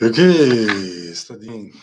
Ok, studying.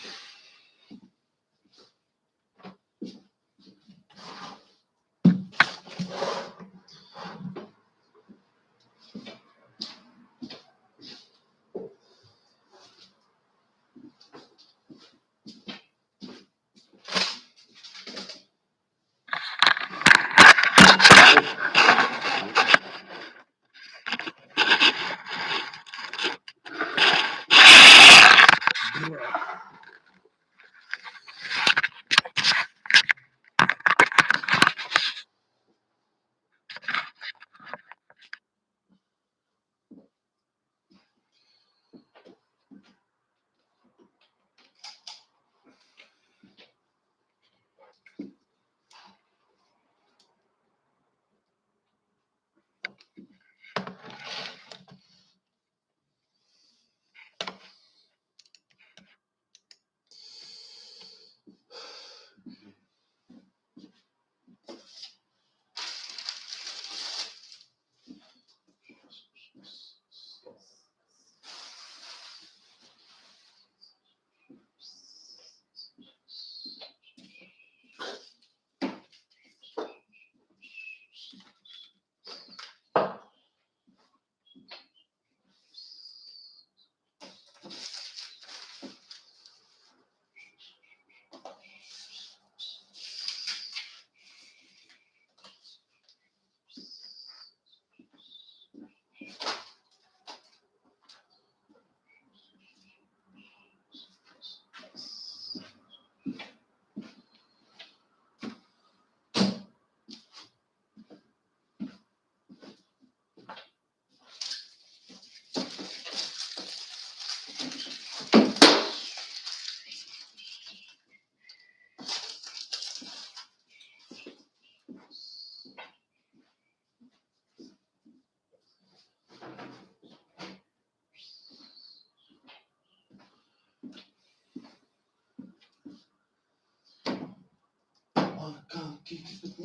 I can't keep it with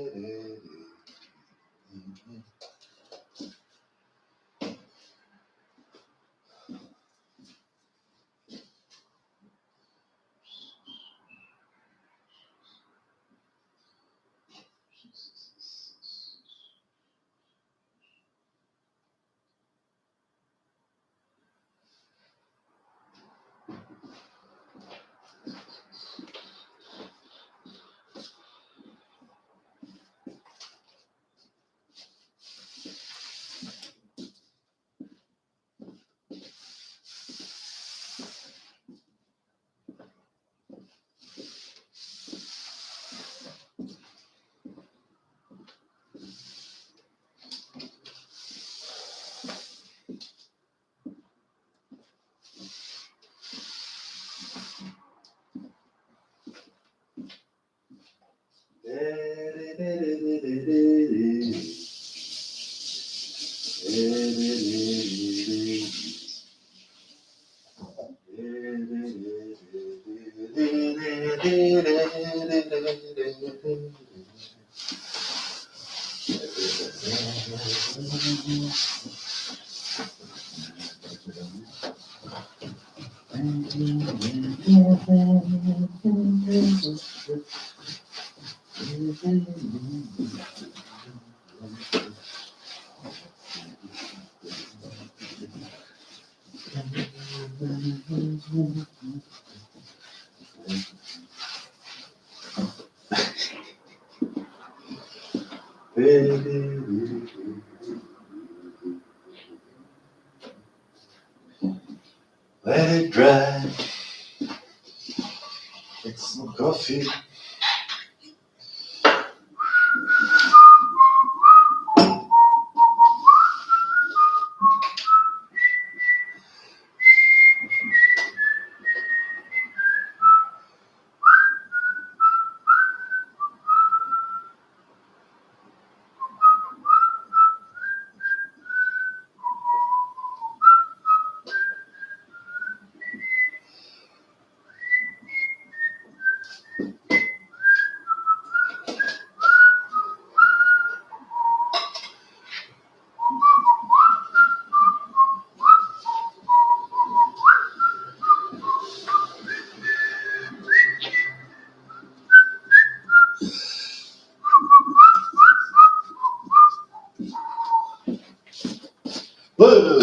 me. Let it dry. Get some coffee. Whoa!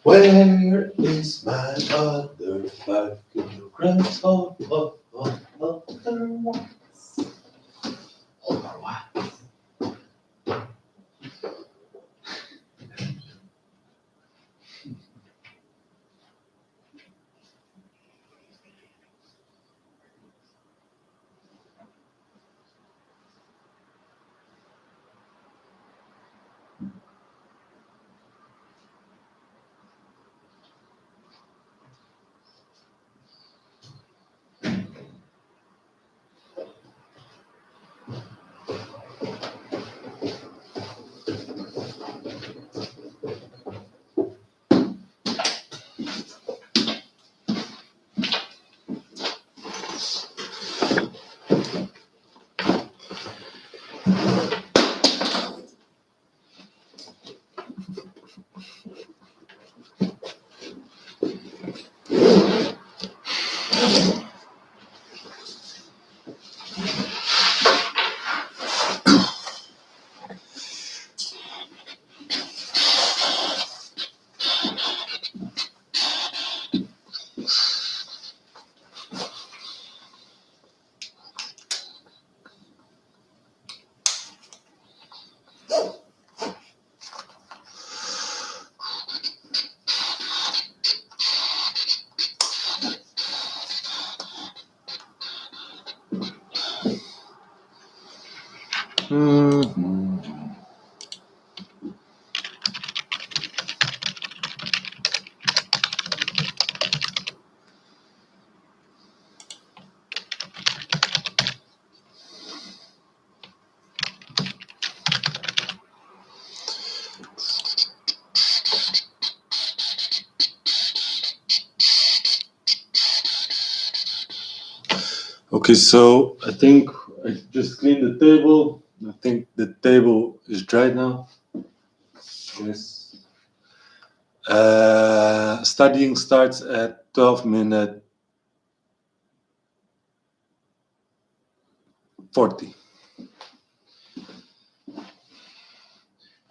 Where is my other 5 kilograms of other ones? Other ones. Okay, so I think I just cleaned the table. I think the table is dry now. Yes. Studying starts at 12:40.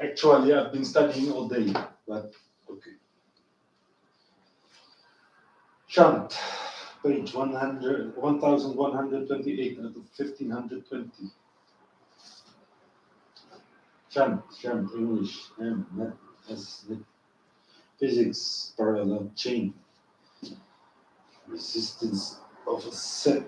Actually, I've been studying all day, but okay. Chant, page 1128 out of 1520. Chant, English, math, physics, parallel chain, resistance of a set.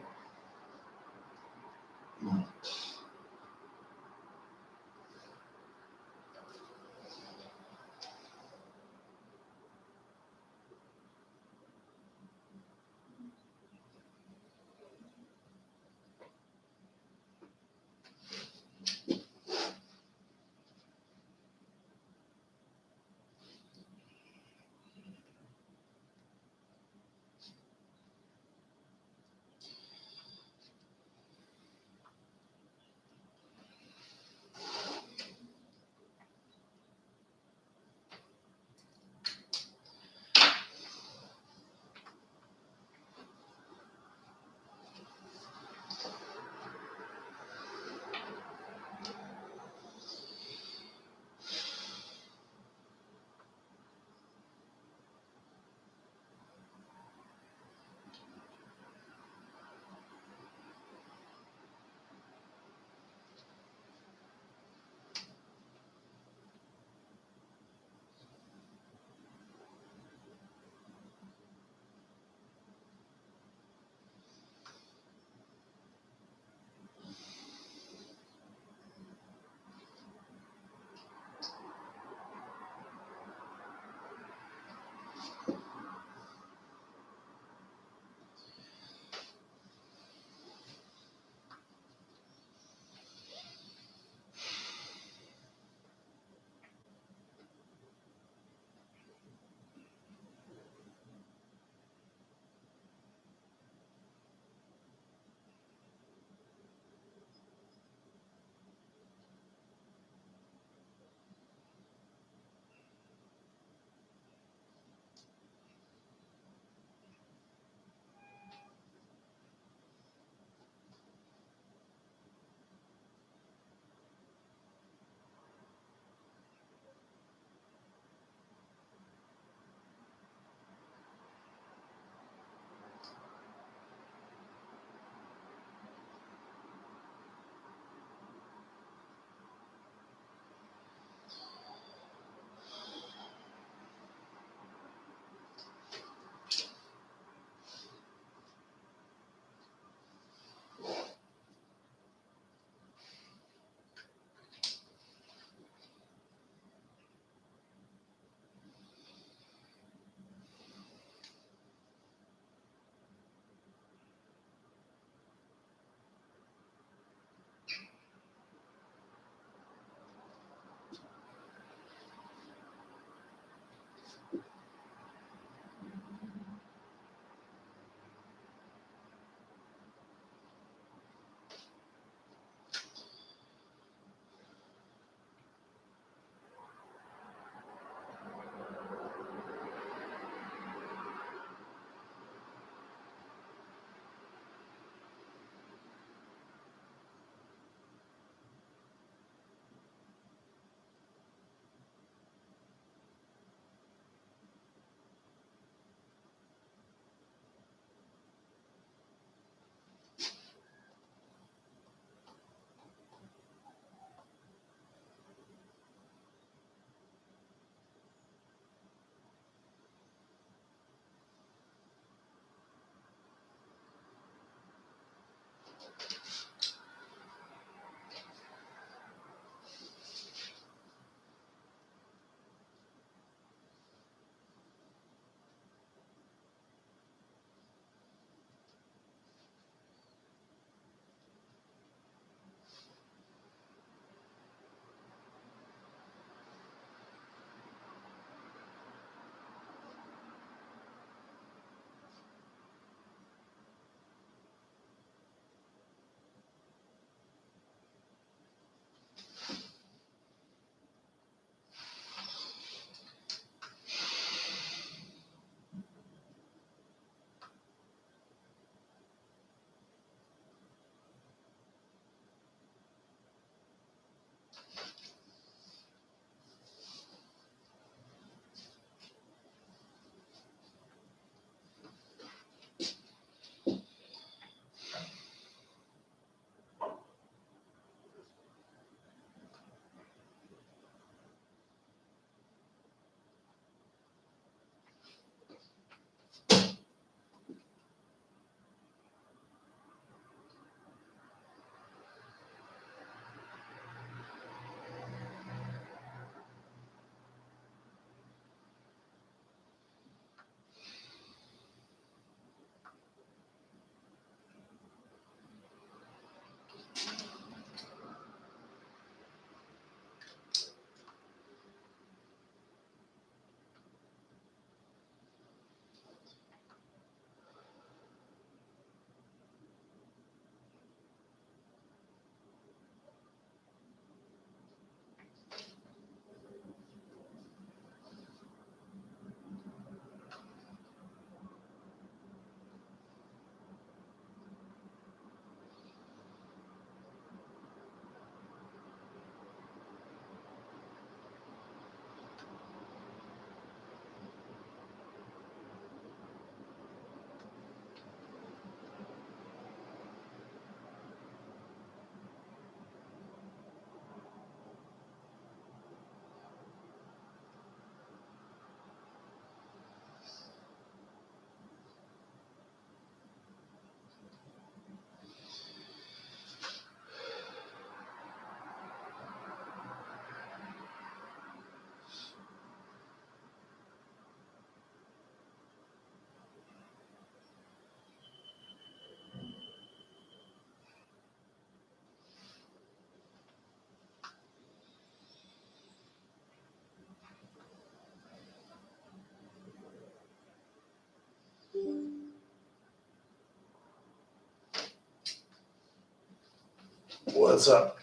What's up?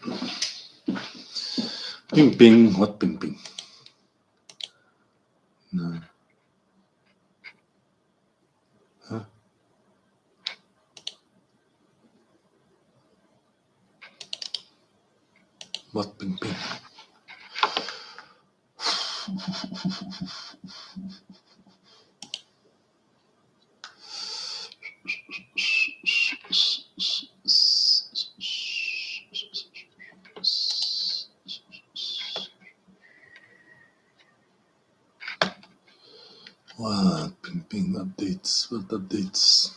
Ping ping, what ping ping? No. Huh? What ping ping? What ping ping updates? What updates?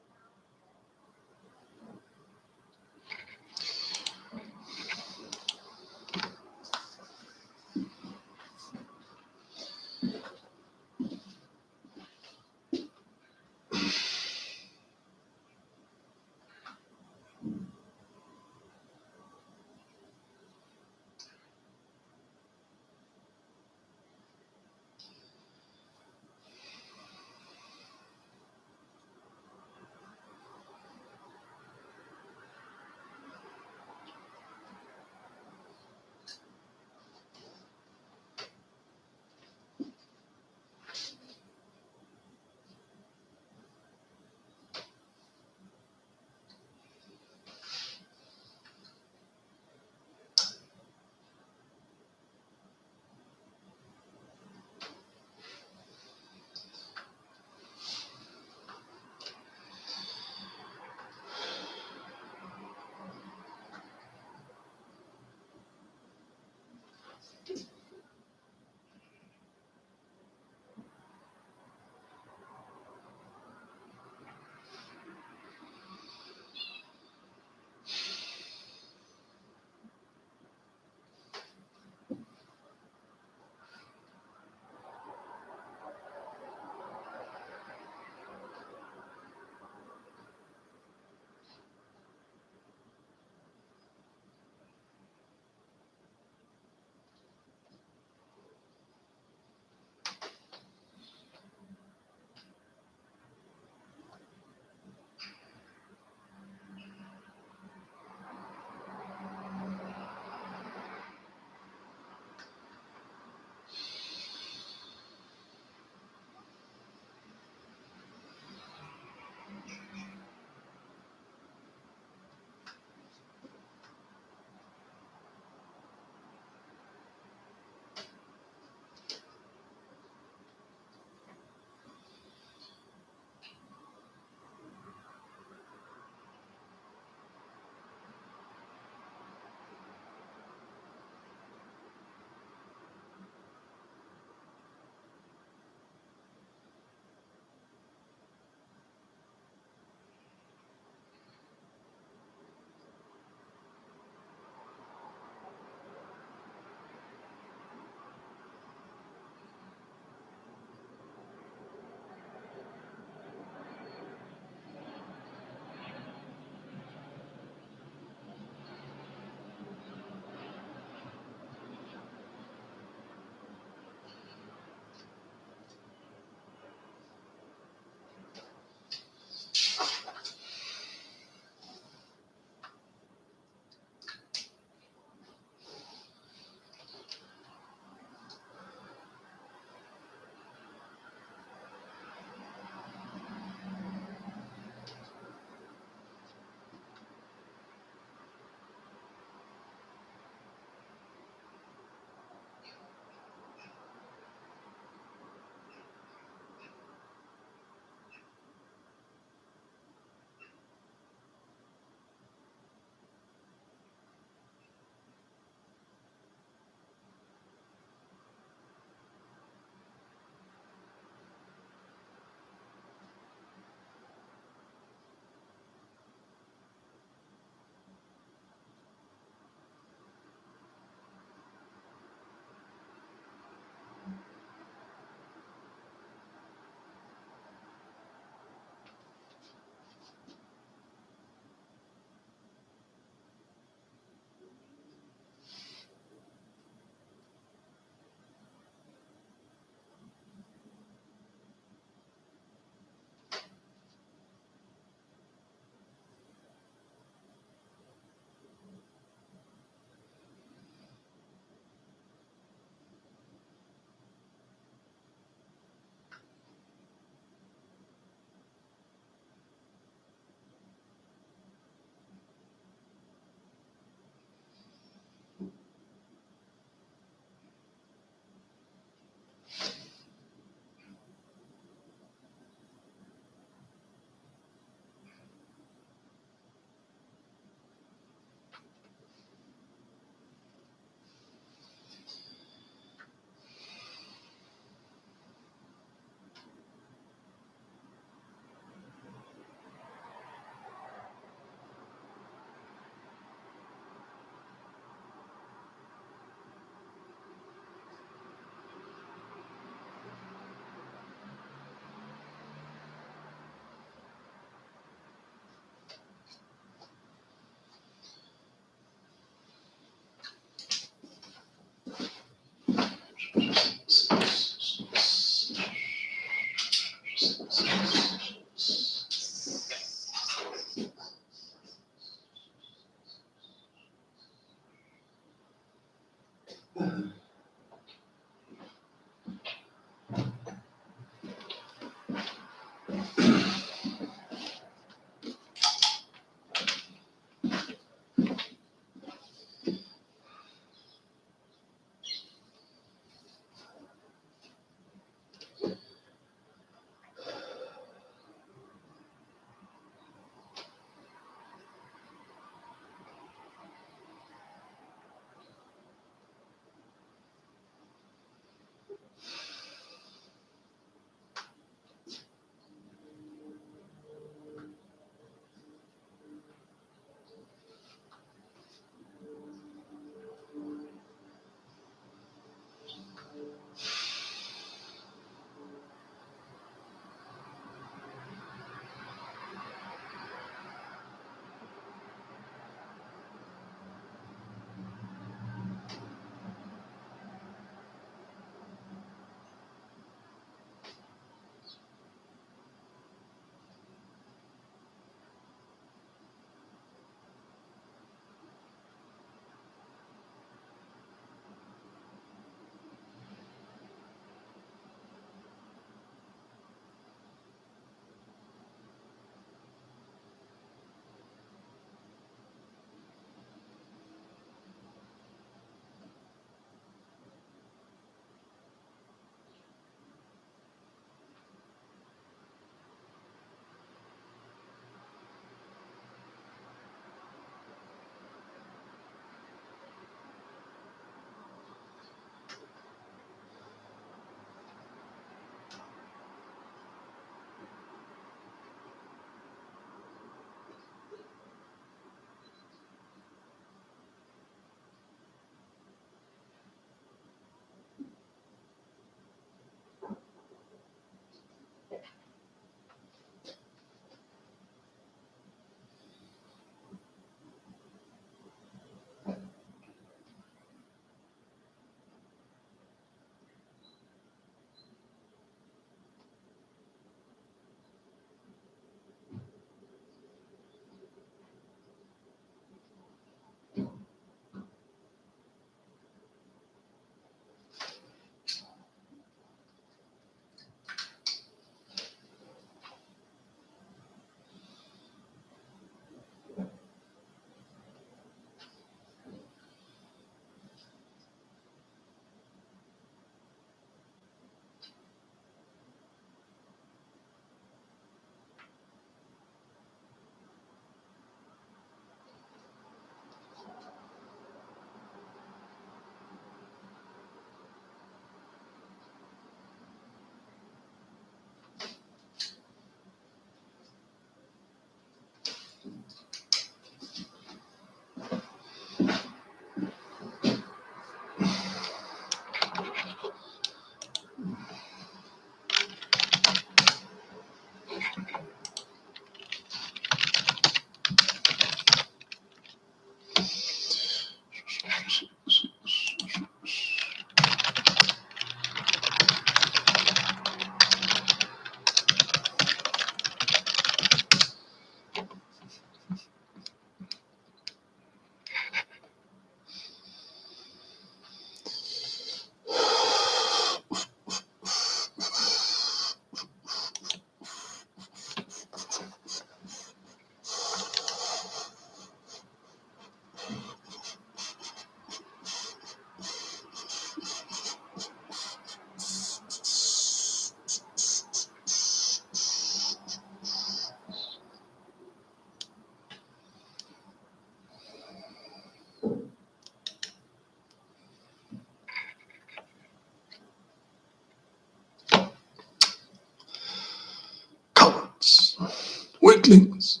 Weaklings.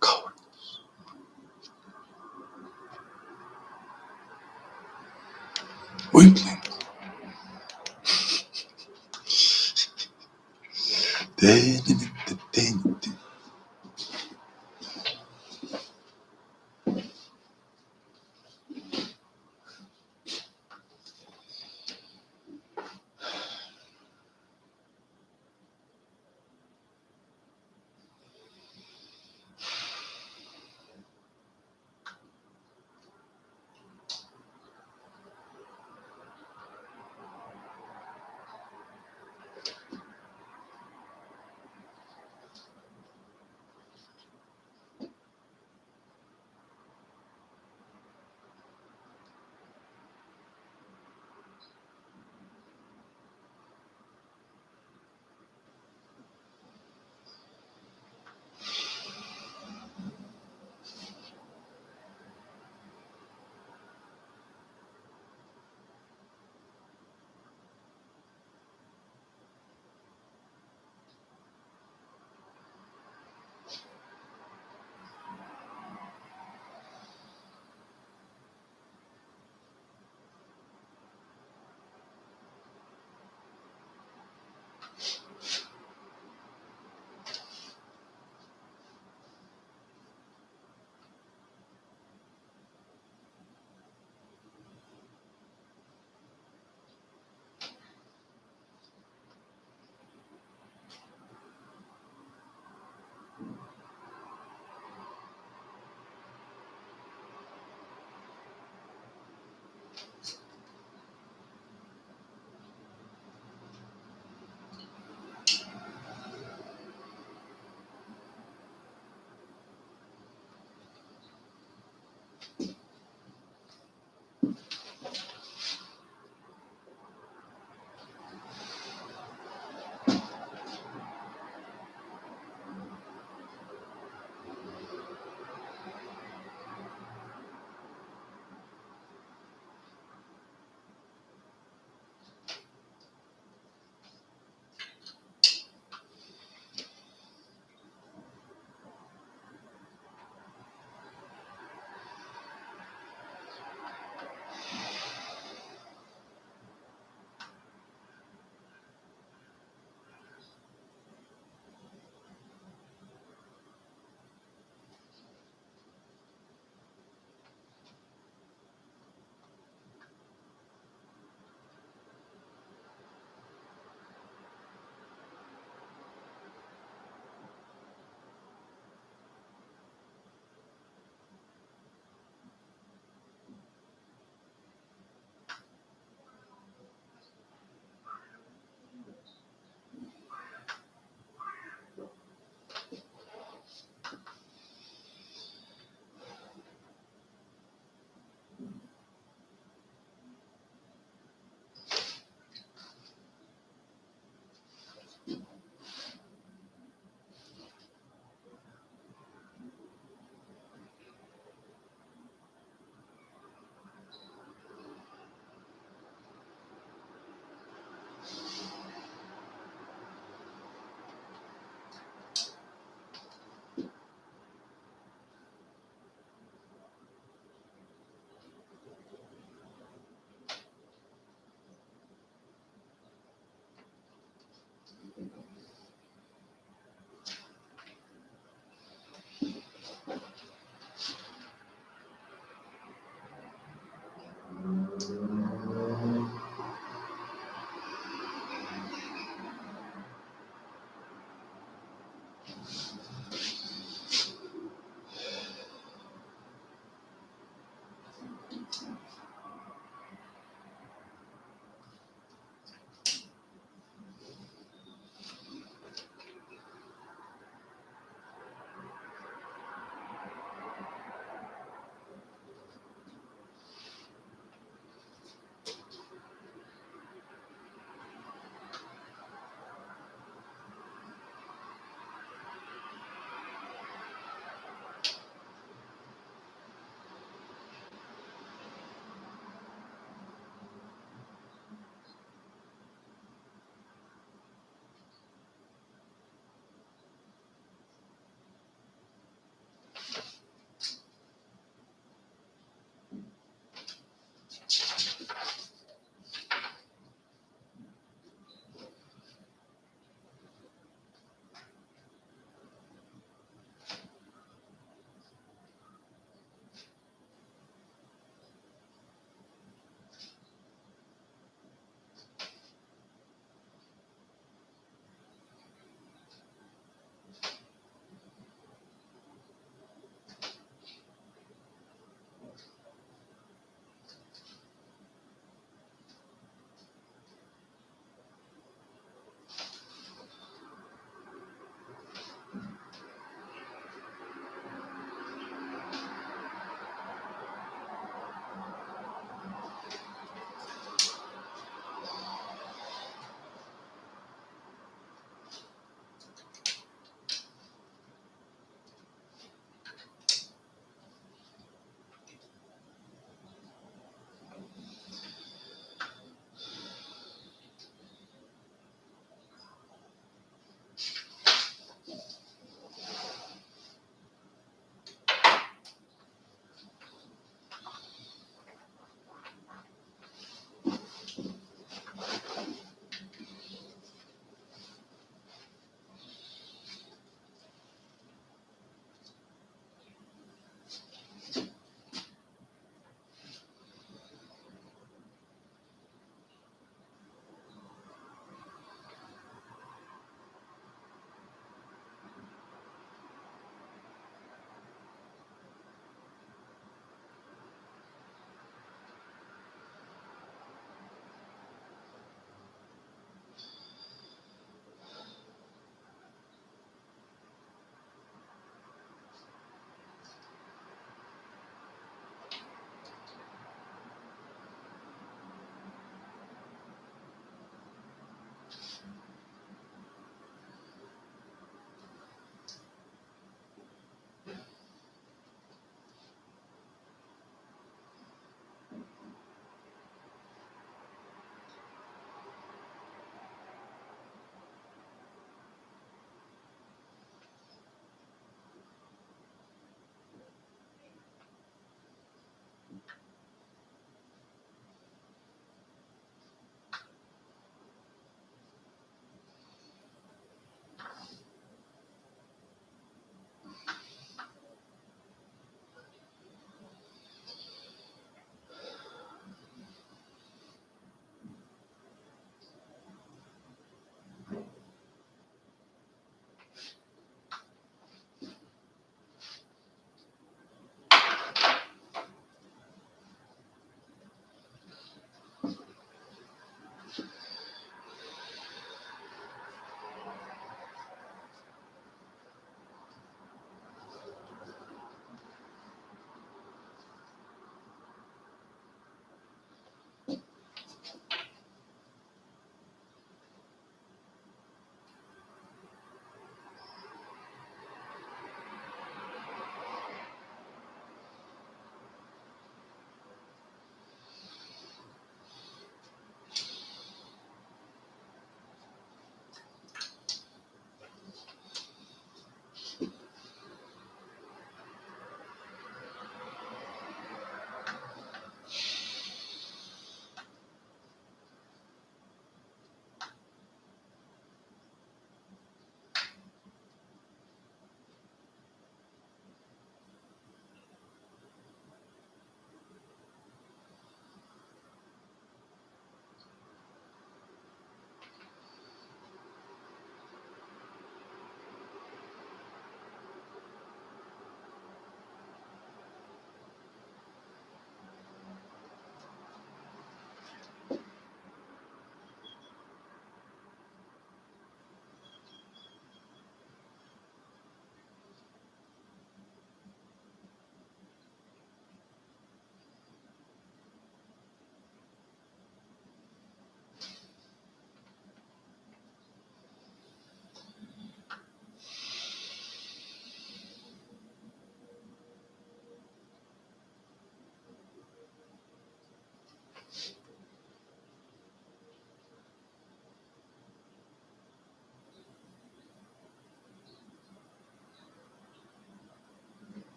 Coward. Weaklings.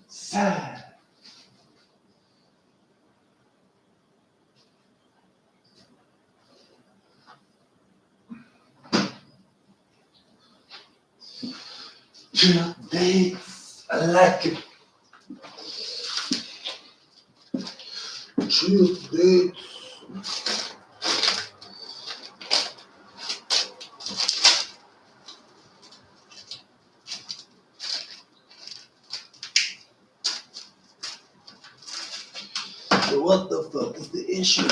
Sad. Truth dates, I like it. Truth dates. So what the fuck is the issue?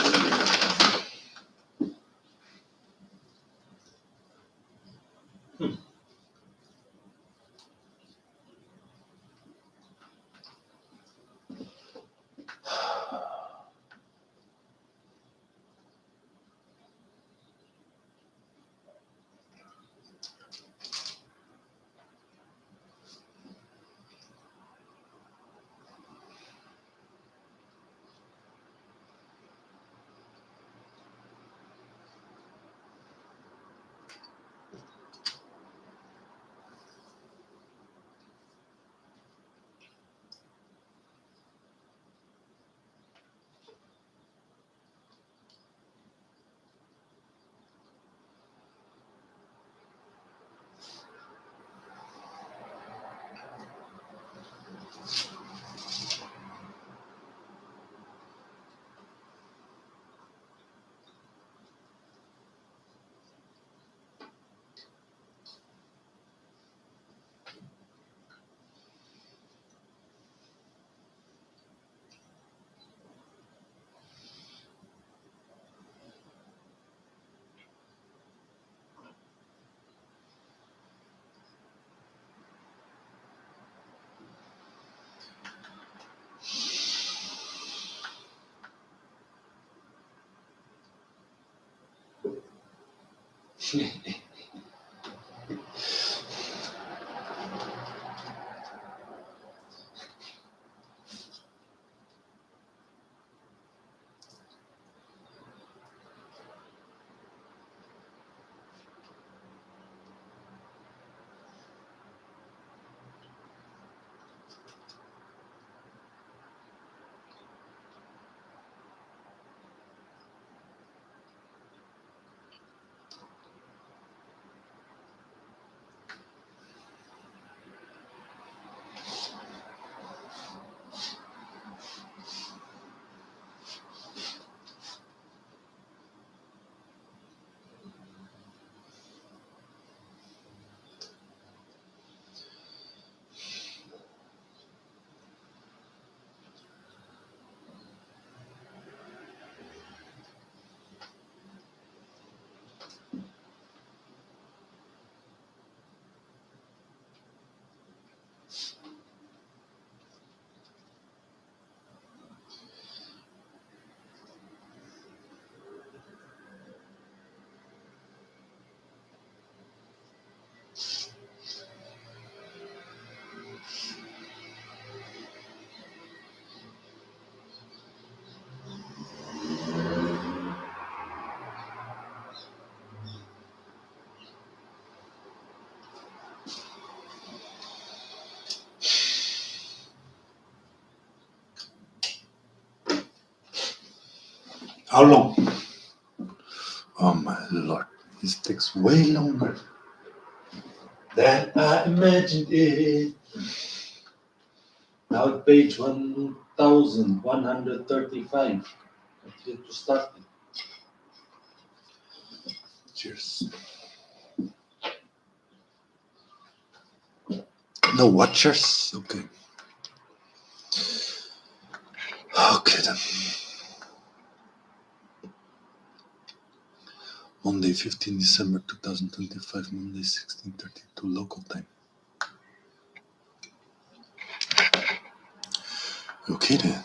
How long? Oh my lord, this takes way longer than I imagined it. Now at page 1135. Let's get to start it. Cheers. No watchers? Okay. Okay then. Monday, 15 December 2025, Monday, 16:32 local time. Okay then.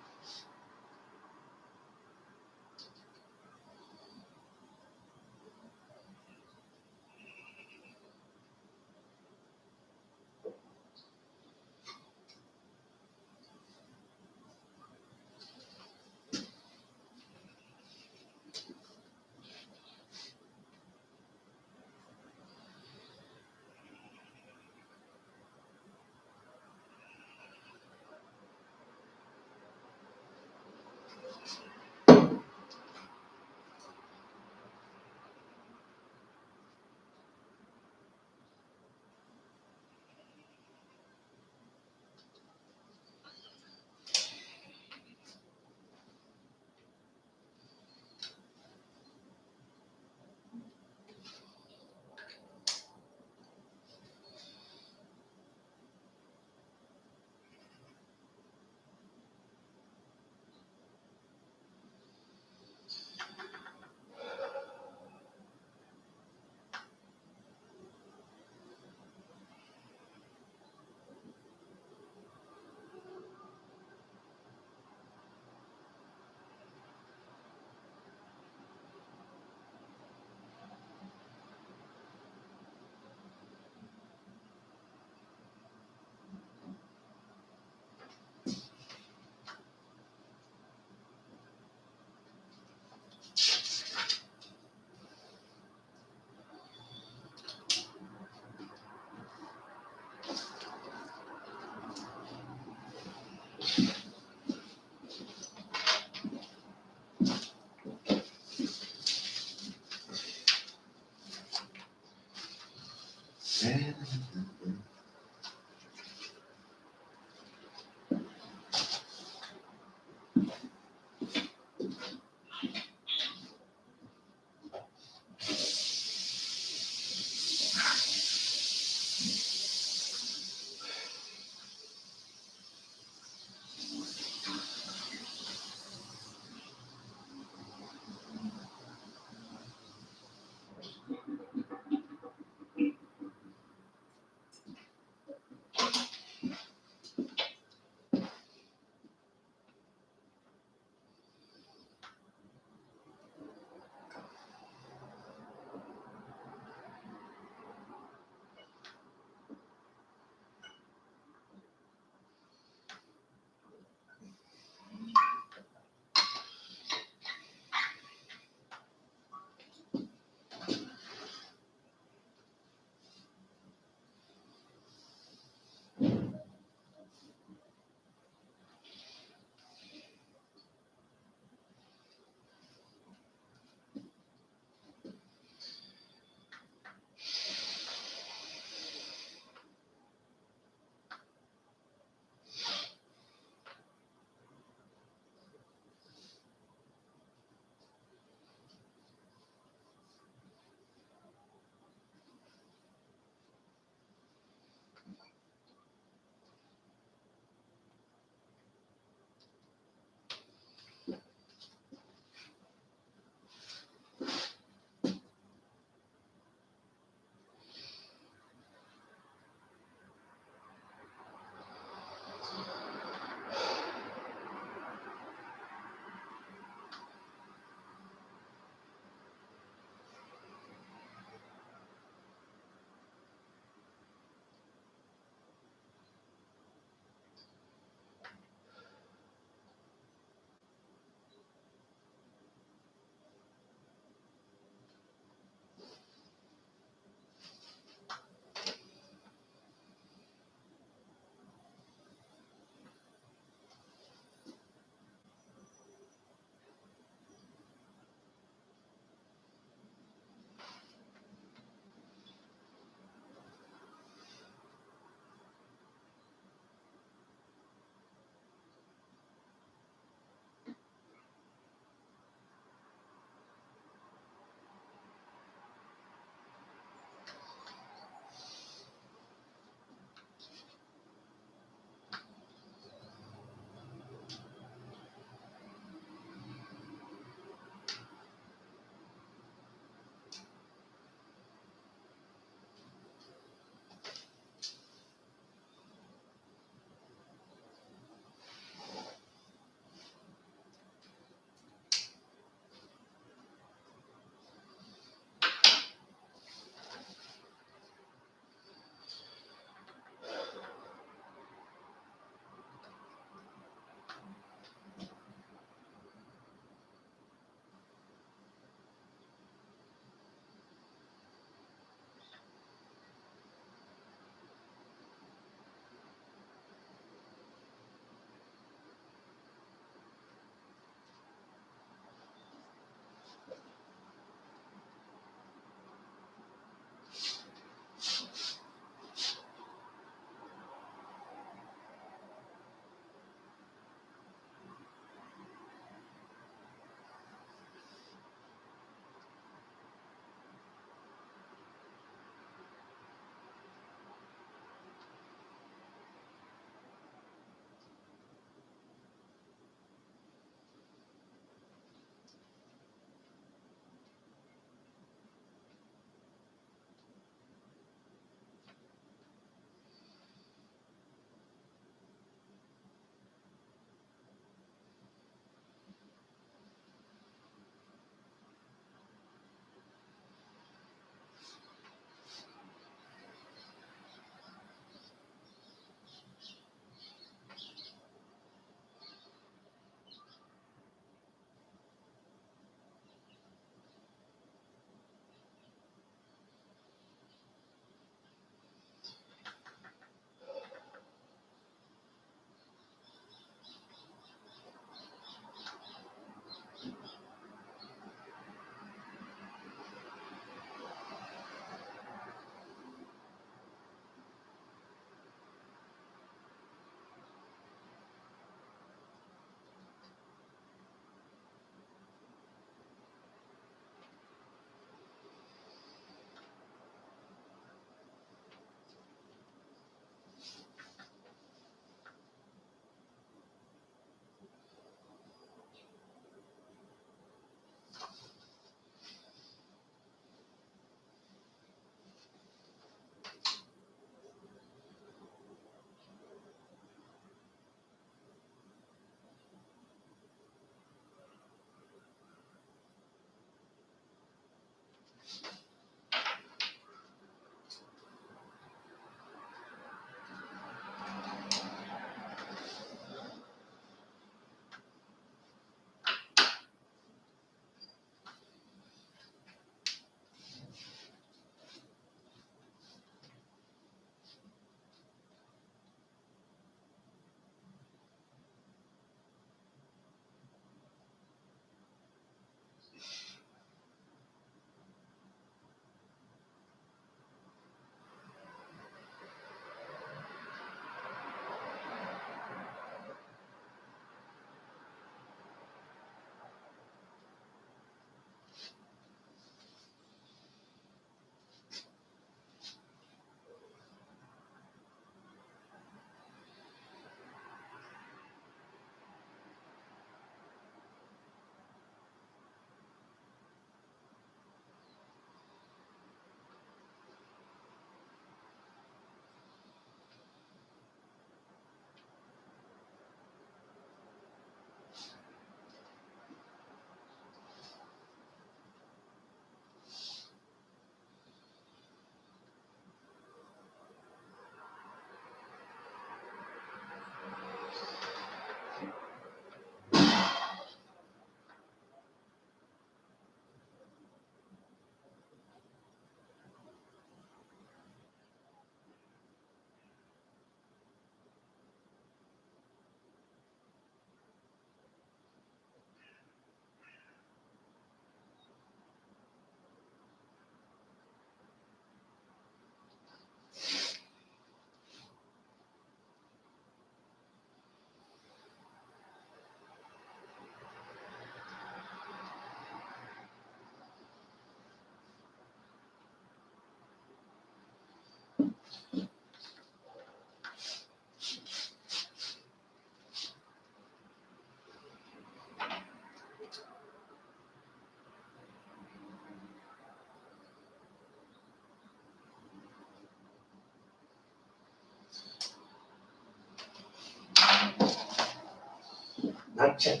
check.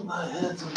My hands are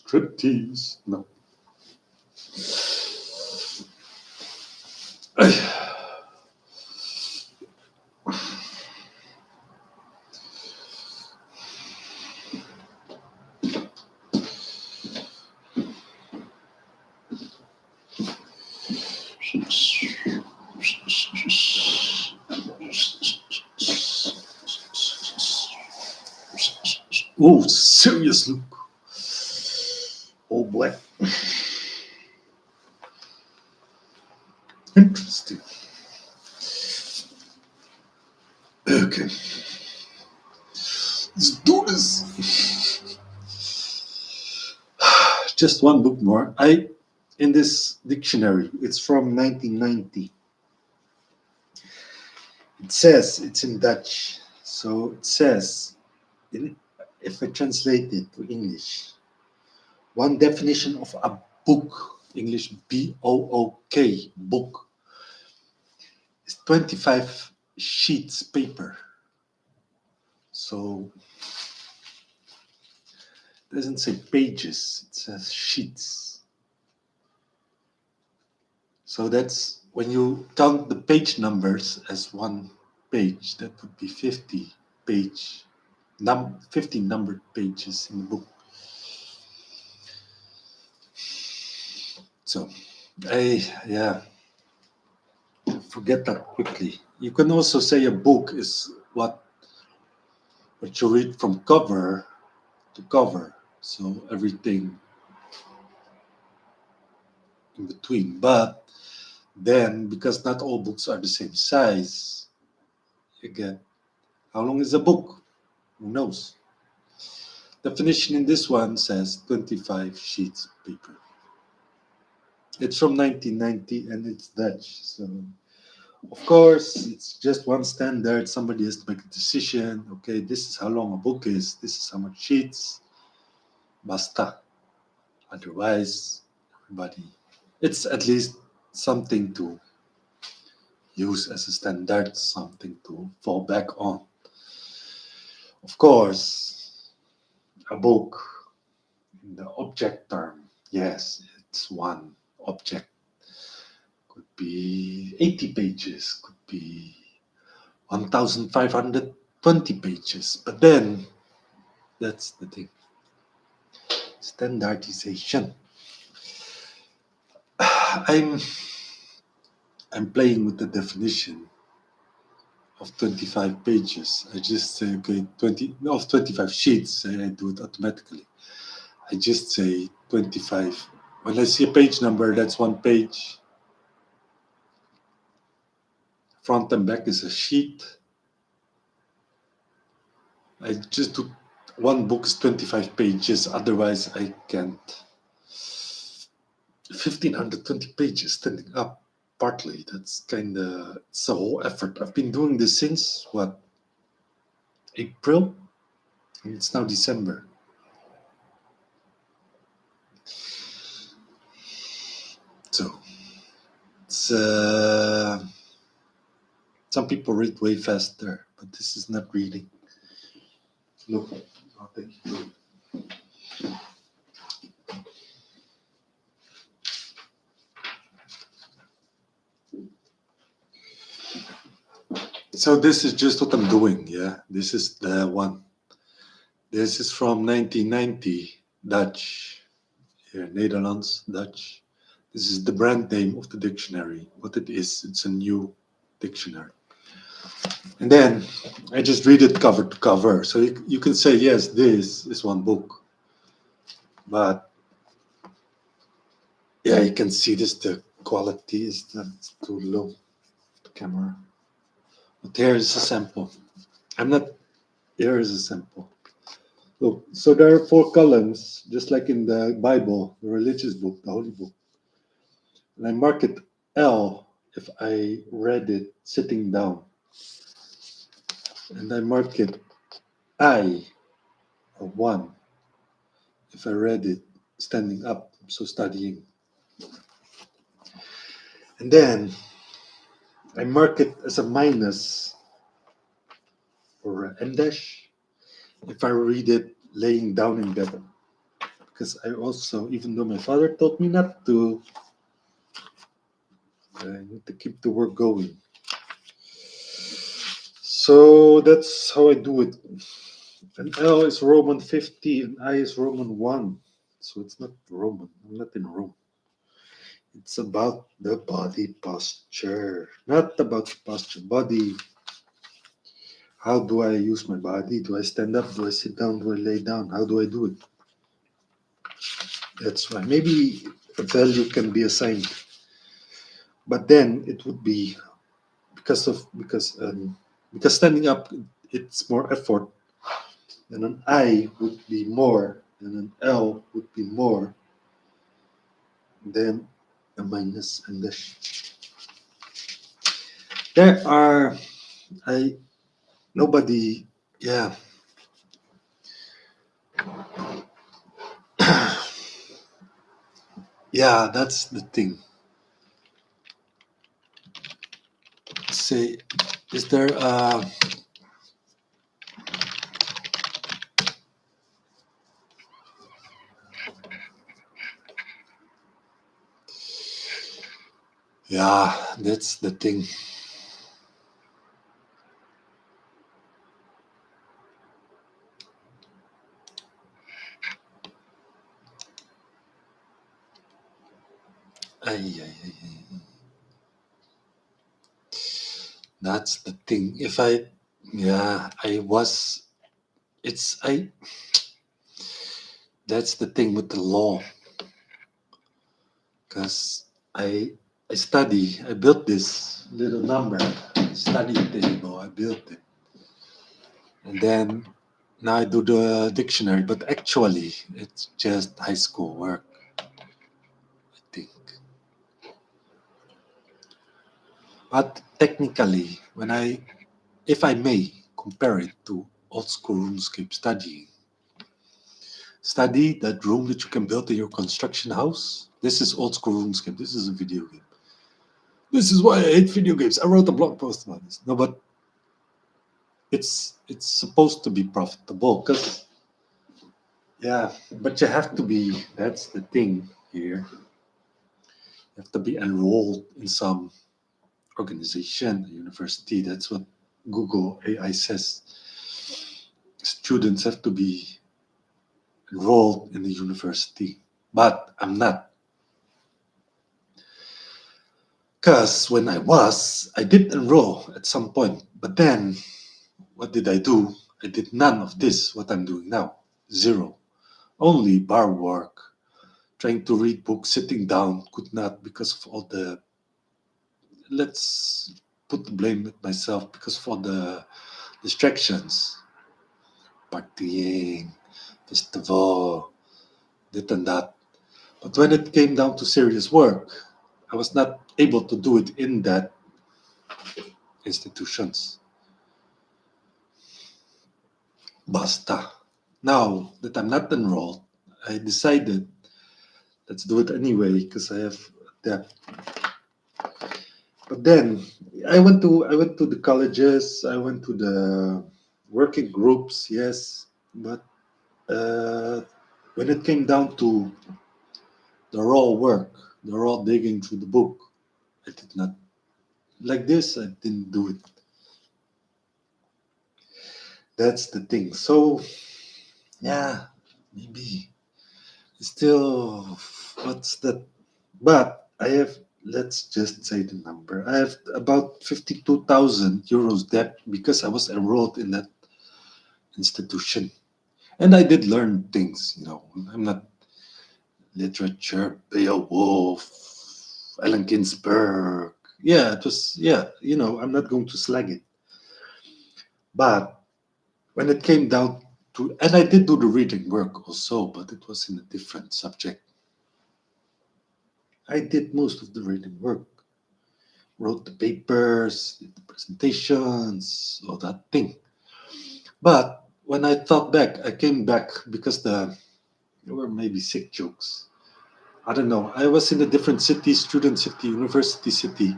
striptease. No. Oh, serious look. Oh boy. Interesting. Okay. Let's do this. Just one book more. In this dictionary, it's from 1990. It says, it's in Dutch. So it says, if I translate it to English, one definition of a book, English B-O-O-K, book, is 25 sheets paper. So it doesn't say pages, it says sheets. So that's when you count the page numbers as one page, that would be 50 numbered pages in the book. So I forget that quickly. You can also say a book is what you read from cover to cover. So everything in between. But then, because not all books are the same size, you get, how long is a book? Who knows? Definition in this one says 25 sheets of paper. It's from 1990 and it's Dutch. So Of course, it's just one standard. Somebody has to make a decision. Okay, this is how long a book is. This is how much sheets. Basta. Otherwise, everybody, it's at least something to use as a standard, something to fall back on. Of course, a book in the object term, yes, it's one object. Could be 80 pages, could be 1,520 pages. But then, that's the thing. Standardization. I'm I'm playing with the definition of 25 pages. I just say, okay, 20 of 25 sheets, I do it automatically. I just say 25. When I see a page number, that's one page. Front and back is a sheet. I just do one book is 25 pages, otherwise I can't. 1,520 pages standing up, partly. That's kind of, it's a whole effort. I've been doing this since, what, April? And it's now December. So, it's, some people read way faster, but this is not reading. Look, thank you. So this is just what I'm doing, yeah? This is the one. This is from 1990, Dutch. Here, Nederlands, Dutch. This is the brand name of the dictionary. What it is, it's a new dictionary. And then I just read it cover to cover. So you can say, yes, this is one book. But yeah, you can see this, the quality is too low, the camera. But here is a sample. Here is a sample. Look, so there are 4 columns, just like in the Bible, the religious book, the holy book. And I mark it L if I read it sitting down. And I mark it I, or 1, if I read it standing up, so studying. And then I mark it as a minus or an M dash if I read it laying down in bed. Because I also, even though my father taught me not to, I need to keep the work going. So that's how I do it. And L is Roman 50 and I is Roman 1. So it's not Roman. I'm not in Rome. It's about the body posture, not about the posture. Body. How do I use my body? Do I stand up? Do I sit down? Do I lay down? How do I do it? That's why. Maybe a value can be assigned. But then it would be because standing up, it's more effort. And an I would be more, and an L would be more than a minus and dash. There are, nobody, yeah. Yeah, that's the thing. Say, is there a, yeah, that's the thing. That's the thing. If I, yeah, I was, it's, that's the thing with the law. Because I study, I built this little number, study table, I built it. And then now I do the dictionary, but actually it's just high school work, I think. But technically, if I may compare it to old school RuneScape study that room that you can build in your construction house. This is old school RuneScape. This is a video game. This is why I hate video games. I wrote a blog post about this. No, but it's supposed to be profitable because yeah, but you have to be. That's the thing here. You have to be enrolled in some organization, a university. That's what Google AI says. Students have to be enrolled in the university, but I'm not. Because when I did enroll at some point, but then what did I do? I did none of this, what I'm doing now. Zero. Only bar work, trying to read books, sitting down, could not because of all the, let's put the blame at myself, because of all the distractions. Partying, festival, this and that. But when it came down to serious work, I was not able to do it in that institutions. Basta. Now that I'm not enrolled, I decided let's do it anyway because I have that. But then I went to the colleges, I went to the working groups, yes, but uh, when it came down to the raw work, the raw digging through the book, I did not like this. I didn't do it. That's the thing. So yeah, maybe still, what's that? But I have, let's just say the number. I have about 52,000 euros debt because I was enrolled in that institution. And I did learn things, I'm not literature, Beowulf, Allen Ginsberg. Yeah, it was, yeah, I'm not going to slag it. But when it came down to, and I did do the reading work also, but it was in a different subject. I did most of the reading work, wrote the papers, did the presentations, all that thing. But when I thought back, I came back because there were maybe sick jokes. I don't know. I was in a different city, student city, university city.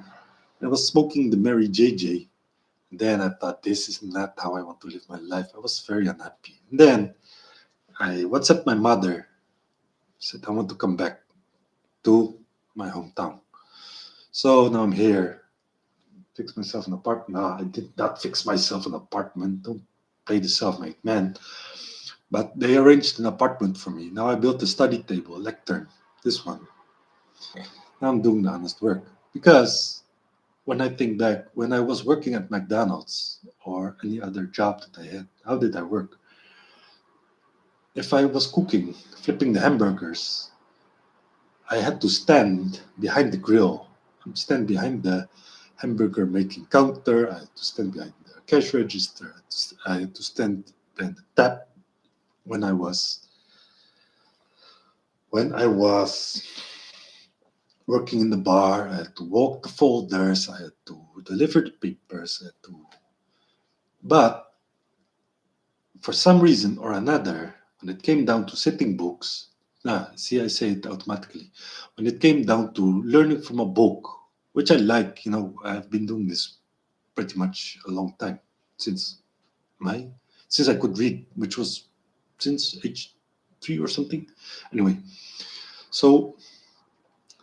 I was smoking the Mary JJ. Then I thought, this is not how I want to live my life. I was very unhappy. And then I WhatsApped my mother, said, I want to come back to my hometown. So now I'm here. Fix myself an apartment. No, I did not fix myself an apartment. Don't play the self-made man. But they arranged an apartment for me. Now I built a study table, a lectern, this one. Now I'm doing the honest work. Because when I think back, when I was working at McDonald's or any other job that I had, how did I work? If I was cooking, flipping the hamburgers, I had to stand behind the grill, stand behind the hamburger making counter, I had to stand behind the cash register, I had to stand behind the tap when I was working in the bar. I had to walk the folders, I had to deliver the papers, I had to. But for some reason or another, when it came down to sitting books, see, I say it automatically. When it came down to learning from a book, which I like, I've been doing this pretty much a long time since my since I could read, which was since age 3 or something. Anyway, so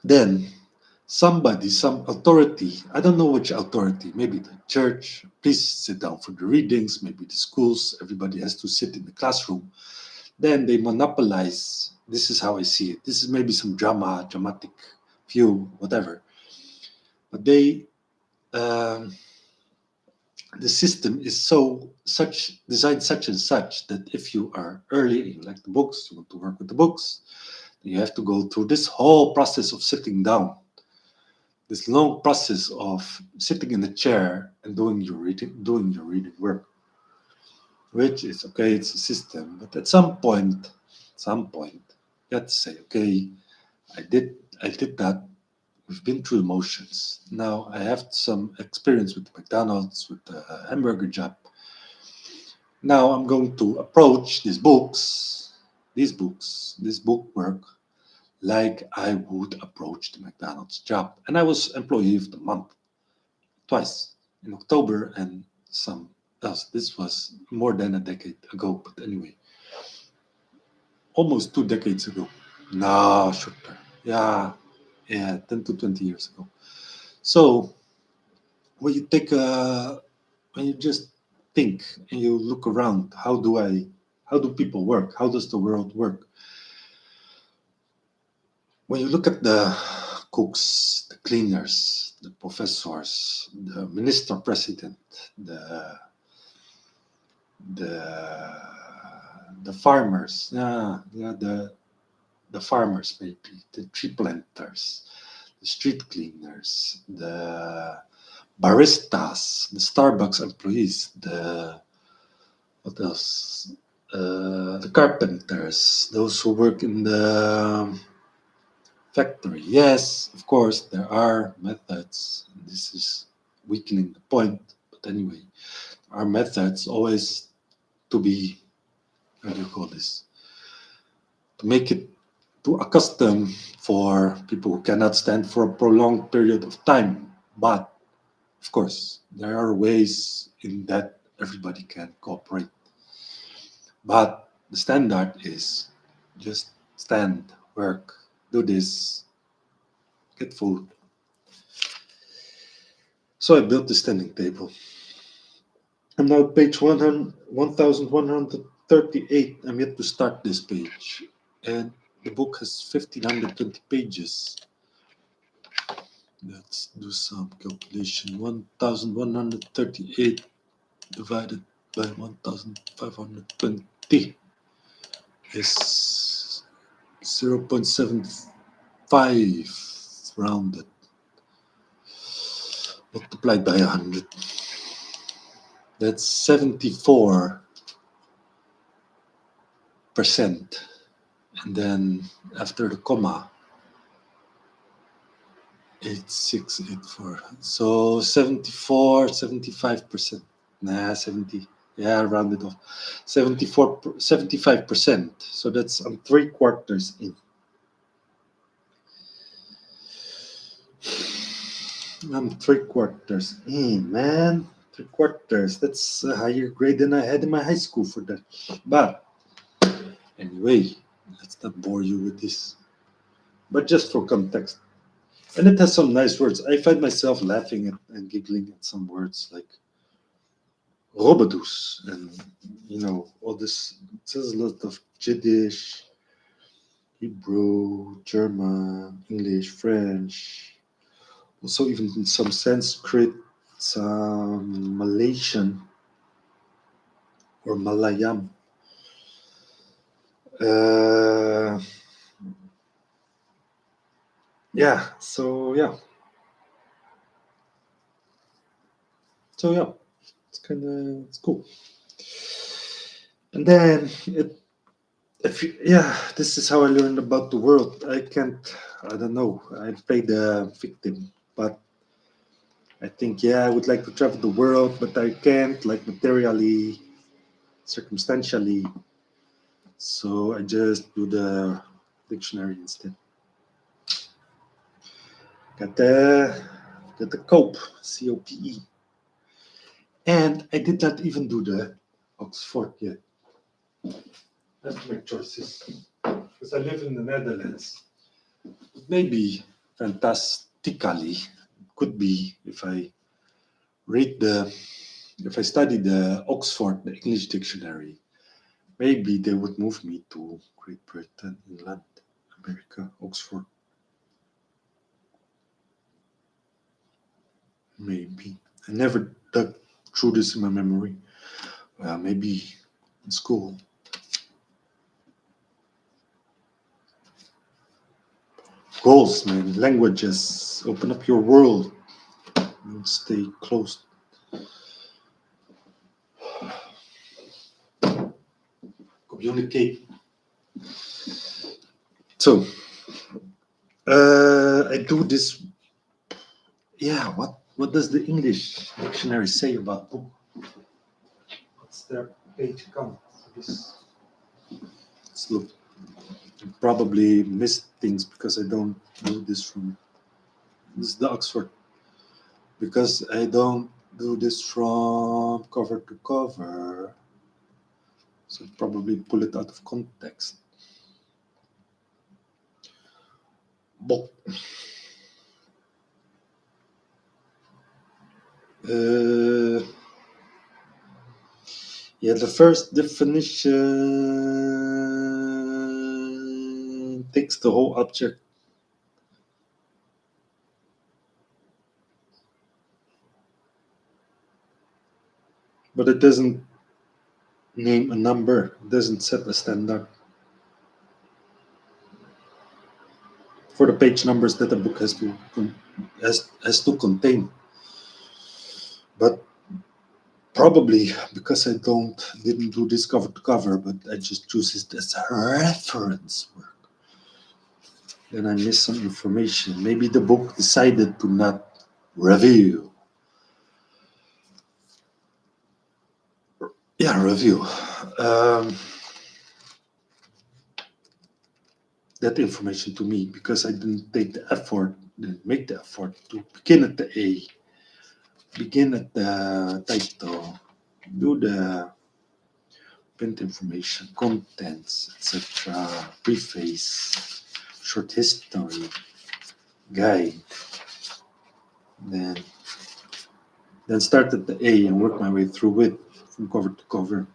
then somebody, some authority, I don't know which authority, maybe the church, please sit down for the readings, maybe the schools, everybody has to sit in the classroom. Then they monopolize. This is how I see it. This is maybe some dramatic view, whatever. But the system is designed such and such that if you are early, you like the books, you want to work with the books, you have to go through this whole process of sitting down, this long process of sitting in a chair and doing your reading work, which is okay. It's a system, but at some point, you have to say, okay, I did that. we've been through the motions. Now I have some experience with McDonald's, with the hamburger job. Now I'm going to approach this book work, like I would approach the McDonald's job. And I was employee of the month twice, in October and some else. This was more than a decade ago, but anyway, almost 2 decades ago. No, shorter. Yeah, 10 to 20 years ago. So when you when you just think and you look around, how do people work? How does the world work? When you look at the cooks, the cleaners, the professors, the minister president, the the the farmers, the farmers maybe, the tree planters, the street cleaners, the baristas, the Starbucks employees, the what else? The carpenters, those who work in the factory. Yes, of course, there are methods. This is weakening the point, but anyway, our methods always to be, how do you call this? To make it to accustom for people who cannot stand for a prolonged period of time. But of course, there are ways in that everybody can cooperate. But the standard is just stand, work, do this, get food. So I built the standing table. I'm now at page 1138. I'm yet to start this page. And the book has 1520 pages. Let's do some calculation. 1138 divided by 1520 is 0.75 rounded, multiplied by 100. That's 74%. And then after the comma, 8684. So 74, 75%. Nah, 70. Yeah, rounded off. 74, 75%. So that's 3/4 in. I'm 3/4 in, man. 3/4. That's a higher grade than I had in my high school for that. But anyway, let's not bore you with this. But just for context. And it has some nice words. I find myself laughing at and giggling at some words like Robadus and all this. It says a lot of Yiddish, Hebrew, German, English, French, also even some Sanskrit, some Malaysian or Malayam. Yeah, so yeah. It's cool. And then this is how I learned about the world. I don't know. I play the victim, but I think, I would like to travel the world, but I can't, like materially, circumstantially. So I just do the dictionary instead. Got the cope, COPE. And I did not even do the Oxford yet. I have to make choices because I live in the Netherlands. Maybe fantastically could be if I study the Oxford, the English dictionary, maybe they would move me to Great Britain, England, America, Oxford. Maybe. I never dug through this in my memory. Maybe in school. Goals, man. Languages. Open up your world. Don't stay closed. Communicate. So, I do this yeah, what does the English dictionary say about book? What's their page count for this? Let's look. I probably missed things because I don't do this from. This is the Oxford. Because I don't do this from cover to cover, so probably pull it out of context. Book. Yeah, the first definition takes the whole object. But it doesn't name a number, it doesn't set a standard for the page numbers that a book has to contain. But probably because I didn't do this cover to cover, but I just choose it as a reference work. Then I missed some information. Maybe the book decided to not review. Yeah, review. That information to me because I didn't make the effort to begin at the A, begin at the title, do the print information, contents, etc., preface, short history, guide, then start at the A and work my way through it from cover to cover.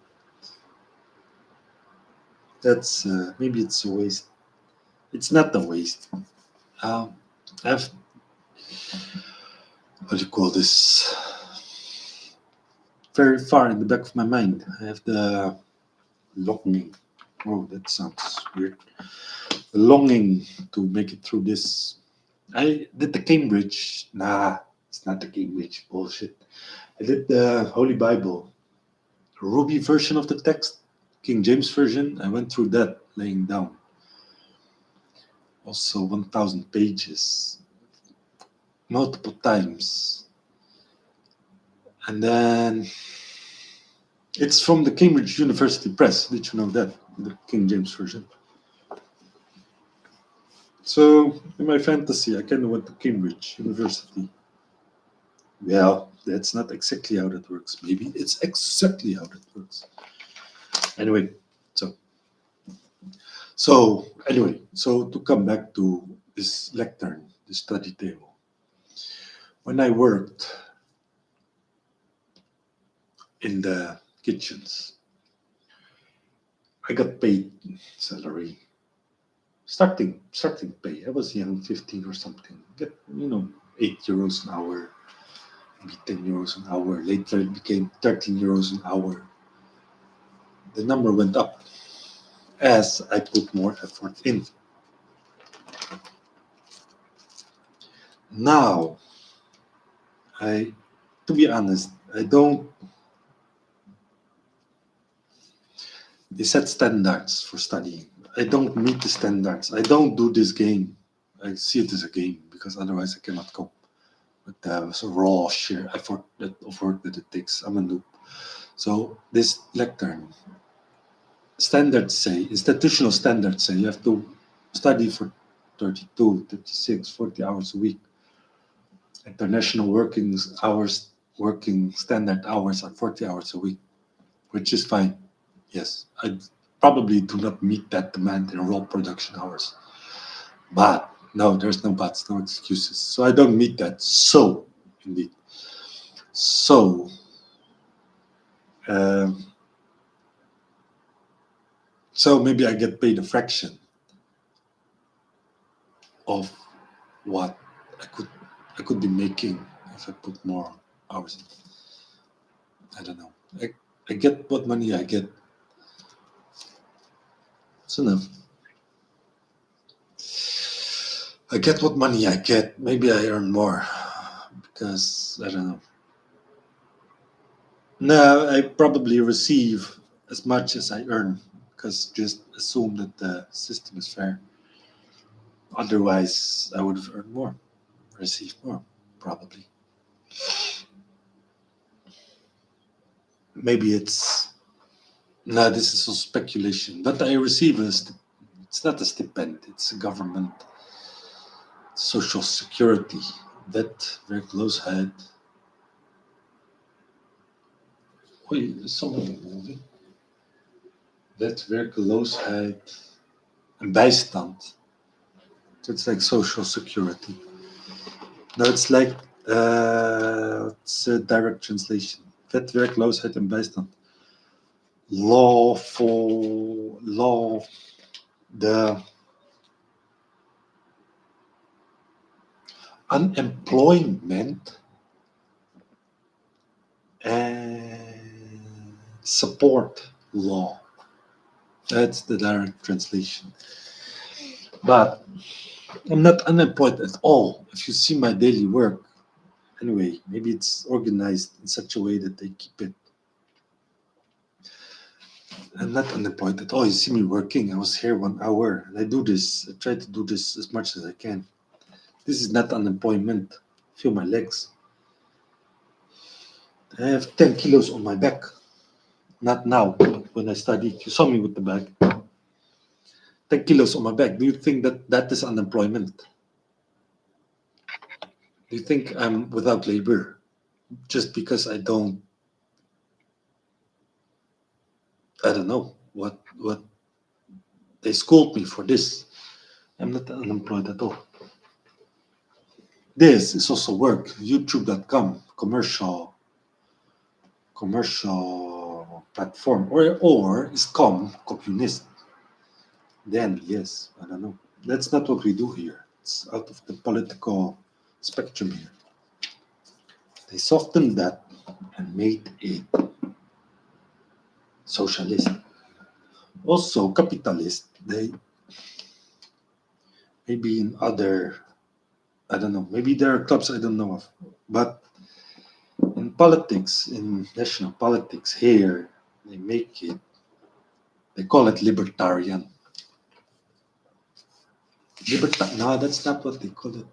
That's maybe it's a waste. It's not a waste. I've what do you call this? Very far in the back of my mind, I have the longing. Oh, that sounds weird. The longing to make it through this. I did the Cambridge. Nah, it's not the Cambridge bullshit. I did the Holy Bible, Ruby version of the text, King James version. I went through that laying down. Also 1,000 pages, multiple times. And then it's from the Cambridge University Press. Did you know that? The King James version. So in my fantasy, I kind of went to Cambridge University. Well, that's not exactly how that works. Maybe it's exactly how that works. Anyway, so to come back to this lectern, this study table. When I worked in the kitchens, I got paid salary. Starting pay. I was young, 15 or something. Get 8 euros an hour, maybe 10 euros an hour. Later it became 13 euros an hour. The number went up as I put more effort in. Now, to be honest, they set standards for studying. I don't meet the standards. I don't do this game. I see it as a game because otherwise I cannot cope with the raw sheer effort of work that it takes. I'm a noob. So this lectern, institutional standards say you have to study for 32, 36, 40 hours a week. International working standard hours are 40 hours a week, which is fine. Yes, I probably do not meet that demand in raw production hours. But no, there's no buts, no excuses. So I don't meet that. So, indeed. So, maybe I get paid a fraction of what I could be making if I put more hours in. I don't know. I get what money I get. It's enough. I get what money I get. Maybe I earn more because I don't know. No, I probably receive as much as I earn because just assume that the system is fair. Otherwise, I would have earned more, received more. probably. Maybe it's no. This is a speculation. But I receive it's not a stipend. It's a government social security. That werkloosheid. Wait, is someone moving? That werkloosheid en bijstand. So it's like social security. No, it's like it's a direct translation. Wet werkloosheid en bijstand. Law, the unemployment and support law. That's the direct translation. But I'm not unemployed at all. If you see my daily work, anyway, maybe it's organized in such a way that they keep it. I'm not unemployed at all. You see me working. I was here 1 hour and I do this. I try to do this as much as I can. This is not unemployment. Feel my legs. I have 10 kilos on my back. Not now, when I studied. You saw me with the bag. 10 kilos on my back. Do you think that that is unemployment? Do you think I'm without labor just because I don't know what they schooled me for this? I'm not unemployed at all. This is also work. YouTube.com, commercial platform, or is communist. Then yes, I don't know. That's not what we do here. It's out of the political spectrum here. They softened that and made it socialist. Also capitalist. They maybe in other, I don't know, maybe there are clubs I don't know of, but in politics, in national politics here, they call it libertarian. No, that's not what they call it.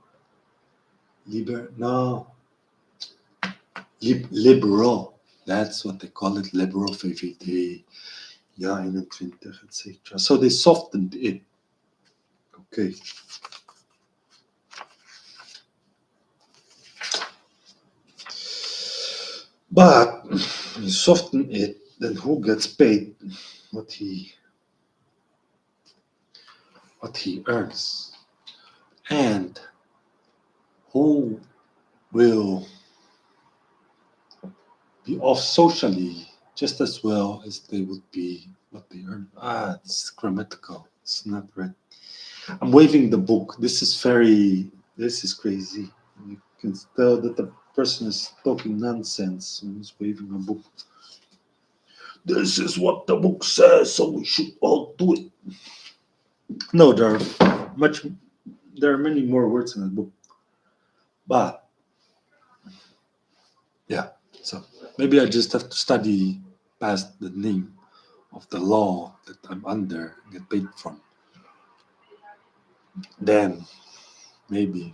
Liberal. That's what they call it, liberal VVD. Ja, 21, etc. So they softened it. Okay. But you soften it, then who gets paid what he earns? And who will be off socially just as well as they would be what they earn? It's grammatical. It's not right. I'm waving the book. This is crazy. You can tell that the person is talking nonsense when he's waving a book. This is what the book says, so we should all do it. No, there are many more words in the book. But yeah, so maybe I just have to study past the name of the law that I'm under and get paid from. Then maybe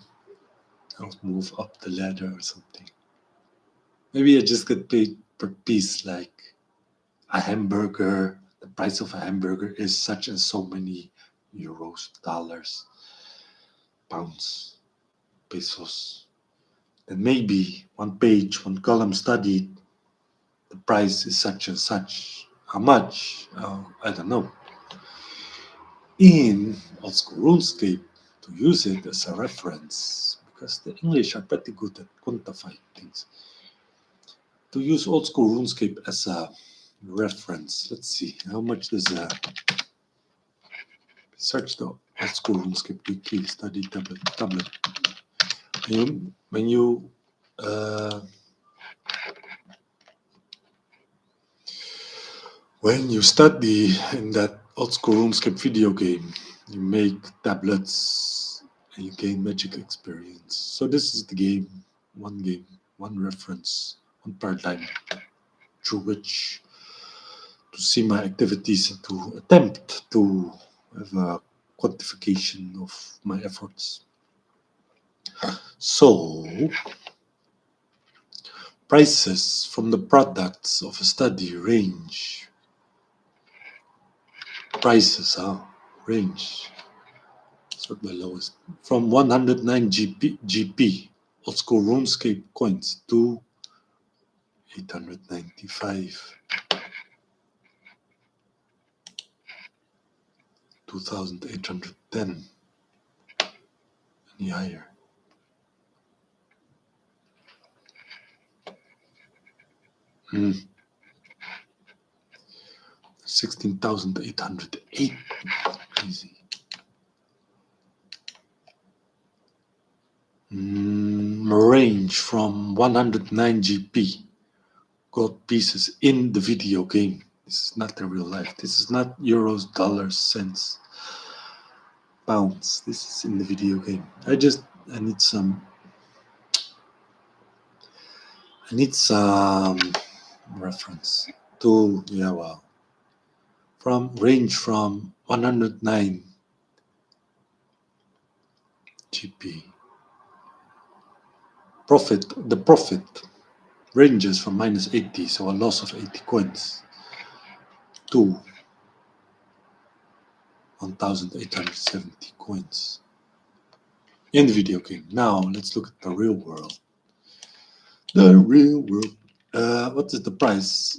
I'll move up the ladder or something. Maybe I just get paid per piece, like a hamburger. The price of a hamburger is such and so many euros, dollars, pounds, pesos. Then maybe one page, one column studied, the price is such and such. How much? I don't know. In old school RuneScape, to use it as a reference, because the English are pretty good at quantifying things. To use old school RuneScape as a reference, let's see, how much does search the old school RuneScape weekly study tablet. When you study in that old school RuneScape video game, you make tablets and you gain magic experience. So this is the game, one reference, one paradigm through which to see my activities and to attempt to have a quantification of my efforts. So, prices from the products of a study range. Prices, range. Sort by lowest. From 109 GP, old school RuneScape coins, to 895, 2,810. Any higher? Hmm. 16,808. Crazy. Range from 109 GP gold pieces in the video game. This is not the real life. This is not euros, dollars, cents, pounds. This is in the video game. I need some reference to, from range from 109 GP. The profit ranges from minus 80, so a loss of 80 coins, to 1,870 coins in the video game. Now let's look at the real world. The real world. What is the price?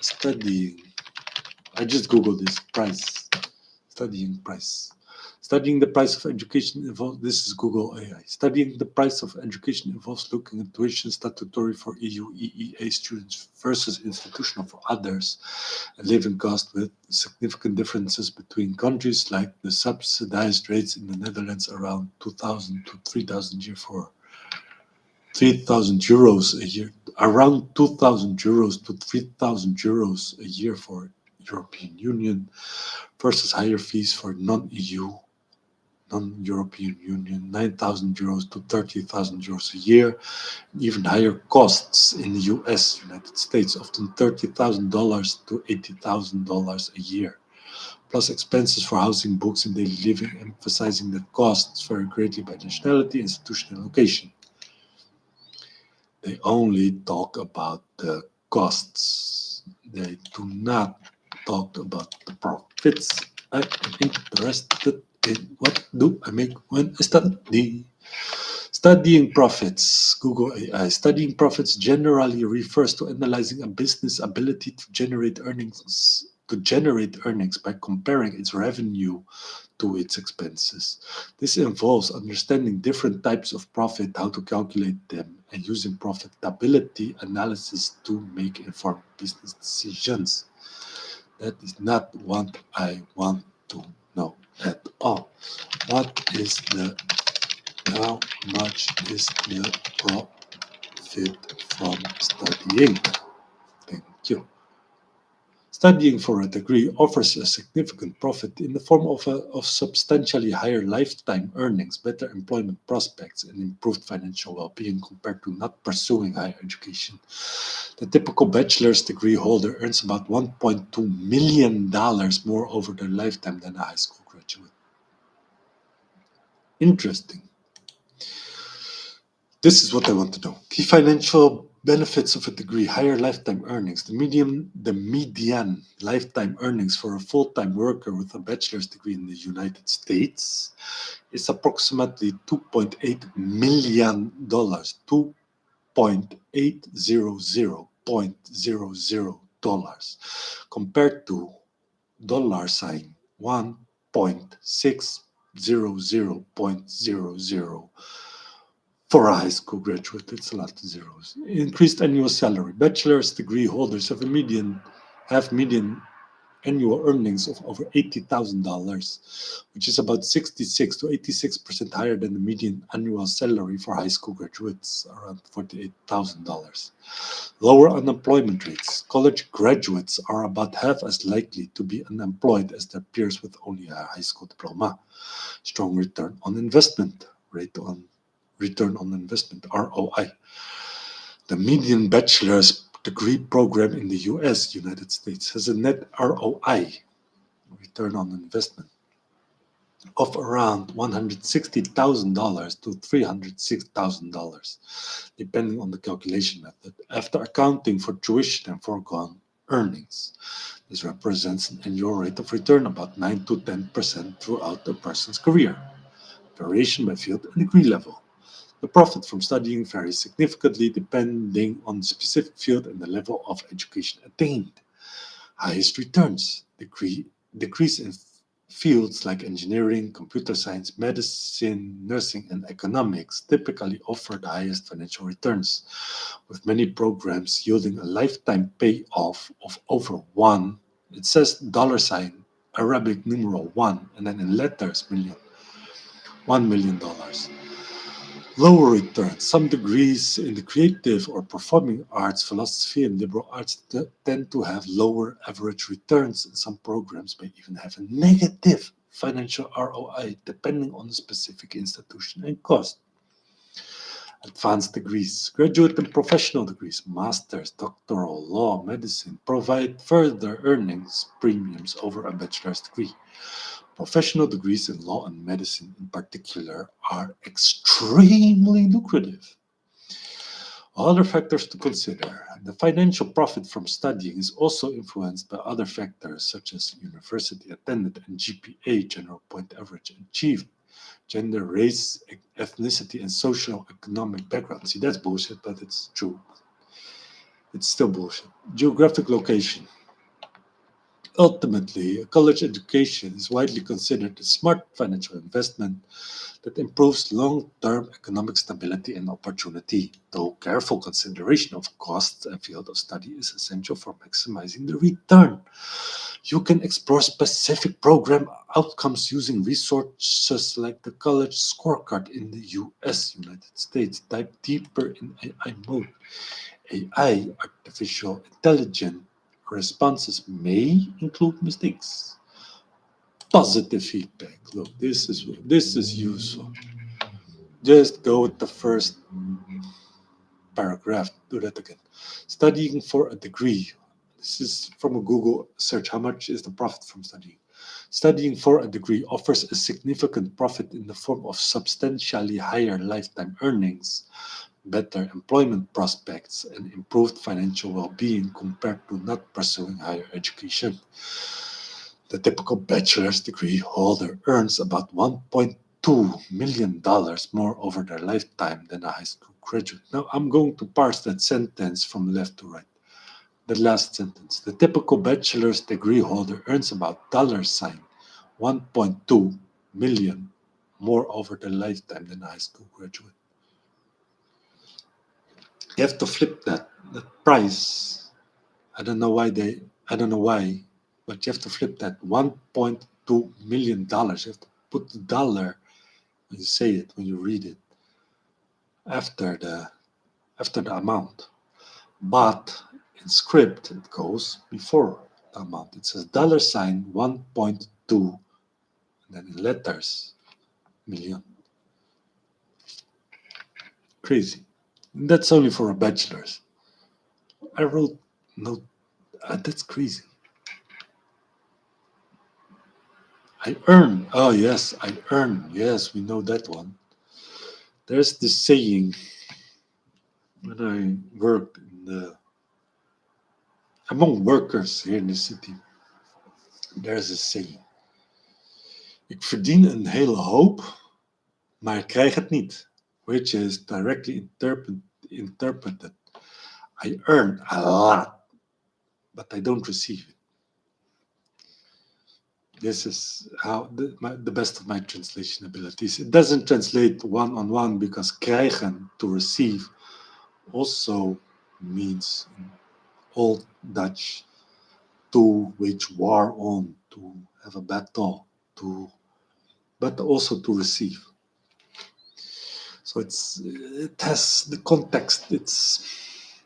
Studying. I just googled this price. Studying price. Studying the price of education involves. This is Google AI. Studying the price of education involves looking at tuition statutory for EU EEA students versus institutional for others, and living cost with significant differences between countries, like the subsidized rates in the Netherlands around 2,000 to 3,000 a year for 3,000 euros a year, around 2,000 euros to 3,000 euros a year for European Union, versus higher fees for non-EU, non-European Union, 9,000 euros to 30,000 euros a year, and even higher costs in the US, United States, often $30,000 to $80,000 a year, plus expenses for housing, books, and daily living, emphasizing that costs vary greatly by nationality, institution, and location. They only talk about the costs. They do not talk about the profits. I am interested in what do I make when I study. Studying profits. Google AI. Studying profits generally refers to analyzing a business ability to generate earnings by comparing its revenue to its expenses. This involves understanding different types of profit, how to calculate them, and using profitability analysis to make informed business decisions. That is not what I want to know at all. How much is the profit from studying? Thank you. Studying for a degree offers a significant profit in the form of substantially higher lifetime earnings, better employment prospects, and improved financial well-being compared to not pursuing higher education. The typical bachelor's degree holder earns about $1.2 million more over their lifetime than a high school graduate. Interesting. This is what I want to know. Key financial benefits of a degree: higher lifetime earnings. The median lifetime earnings for a full-time worker with a bachelor's degree in the United States is approximately $2.8 million, $2.800.00, compared to $1.600.00 for a high school graduate. It's a lot of zeros. Increased annual salary. Bachelor's degree holders have median annual earnings of over $80,000, which is about 66 to 86% higher than the median annual salary for high school graduates, around $48,000. Lower unemployment rates. College graduates are about half as likely to be unemployed as their peers with only a high school diploma. Strong return on investment. Return on investment, ROI. The median bachelor's degree program in the United States, has a net ROI, return on investment, of around $160,000 to $306,000, depending on the calculation method, after accounting for tuition and foregone earnings. This represents an annual rate of return about 9 to 10% throughout a person's career, variation by field and degree level. The profit from studying varies significantly depending on the specific field and the level of education attained. Highest returns decrease in fields like engineering, computer science, medicine, nursing, and economics typically offer the highest financial returns, with many programs yielding a lifetime payoff of over it says $, Arabic numeral 1, and then in letters, $1 million. Lower returns. Some degrees in the creative or performing arts, philosophy, and liberal arts tend to have lower average returns, and some programs may even have a negative financial ROI depending on the specific institution and cost. Advanced degrees. Graduate and professional degrees, master's, doctoral, law, medicine, provide further earnings premiums over a bachelor's degree. Professional degrees in law and medicine in particular are extremely lucrative. Other factors to consider. The financial profit from studying is also influenced by other factors such as university attended and GPA, general point average achieved, gender, race, ethnicity, and social economic background. See, that's bullshit, but it's true. It's still bullshit. Geographic location. Ultimately, a college education is widely considered a smart financial investment that improves long-term economic stability and opportunity, though careful consideration of costs and field of study is essential for maximizing the return. You can explore specific program outcomes using resources like the college scorecard in the United States. Dive deeper in AI mode. AI, artificial intelligence, responses may include mistakes. Positive feedback. Look, this is useful. Just go with the first paragraph. Do that again. Studying for a degree. This is from a Google search. How much is the profit from studying? Studying for a degree offers a significant profit in the form of substantially higher lifetime earnings, better employment prospects, and improved financial well-being compared to not pursuing higher education. The typical bachelor's degree holder earns about $1.2 million more over their lifetime than a high school graduate. Now I'm going to parse that sentence from left to right. The last sentence. The typical bachelor's degree holder earns about $1.2 million more over their lifetime than a high school graduate. You have to flip that. The price. I don't know why, but you have to flip that $1.2 million. You have to put the dollar when you say it, when you read it, after the amount. But in script, it goes before the amount. It says $1.2, and then in letters, million. Crazy. And that's only for a bachelor's. I wrote, no, that's crazy. I earn. Oh, yes, I earn. Yes, we know that one. There's this saying when I worked among workers here in the city. There's a saying. Ik verdien een hele hoop, maar ik krijg het niet. Which is directly interpreted. I earn a lot, but I don't receive it. This is how the best of my translation abilities. It doesn't translate one-on-one because krijgen, to receive, also means in Old Dutch to wage war on, to have a battle, but also to receive. So it has the context. It's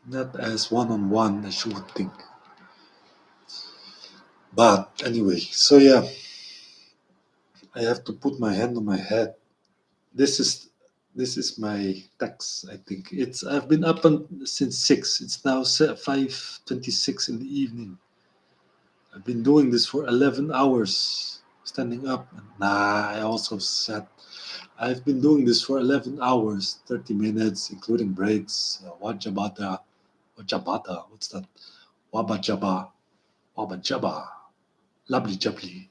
not as one-on-one as you would think. But anyway, so yeah, I have to put my hand on my head. This is my text. I think I've been up since 6. It's now 5:26 in the evening. I've been doing this for 11 hours. standing up. Nah, I also said I've been doing this for 11 hours, 30 minutes, including breaks. Wajabata, what's that? Wabajaba, wabajaba, lovely jubbly.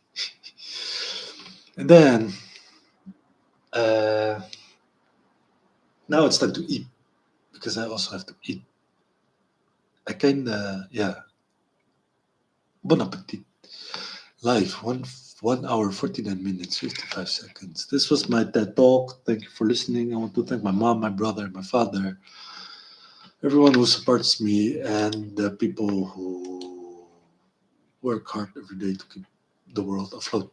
And then, uh, now it's time to eat because I also have to eat. I kinda, yeah, bon appetit. Live, 1 hour, 49 minutes, 55 seconds. This was my TED Talk. Thank you for listening. I want to thank my mom, my brother, my father, everyone who supports me, and the people who work hard every day to keep the world afloat.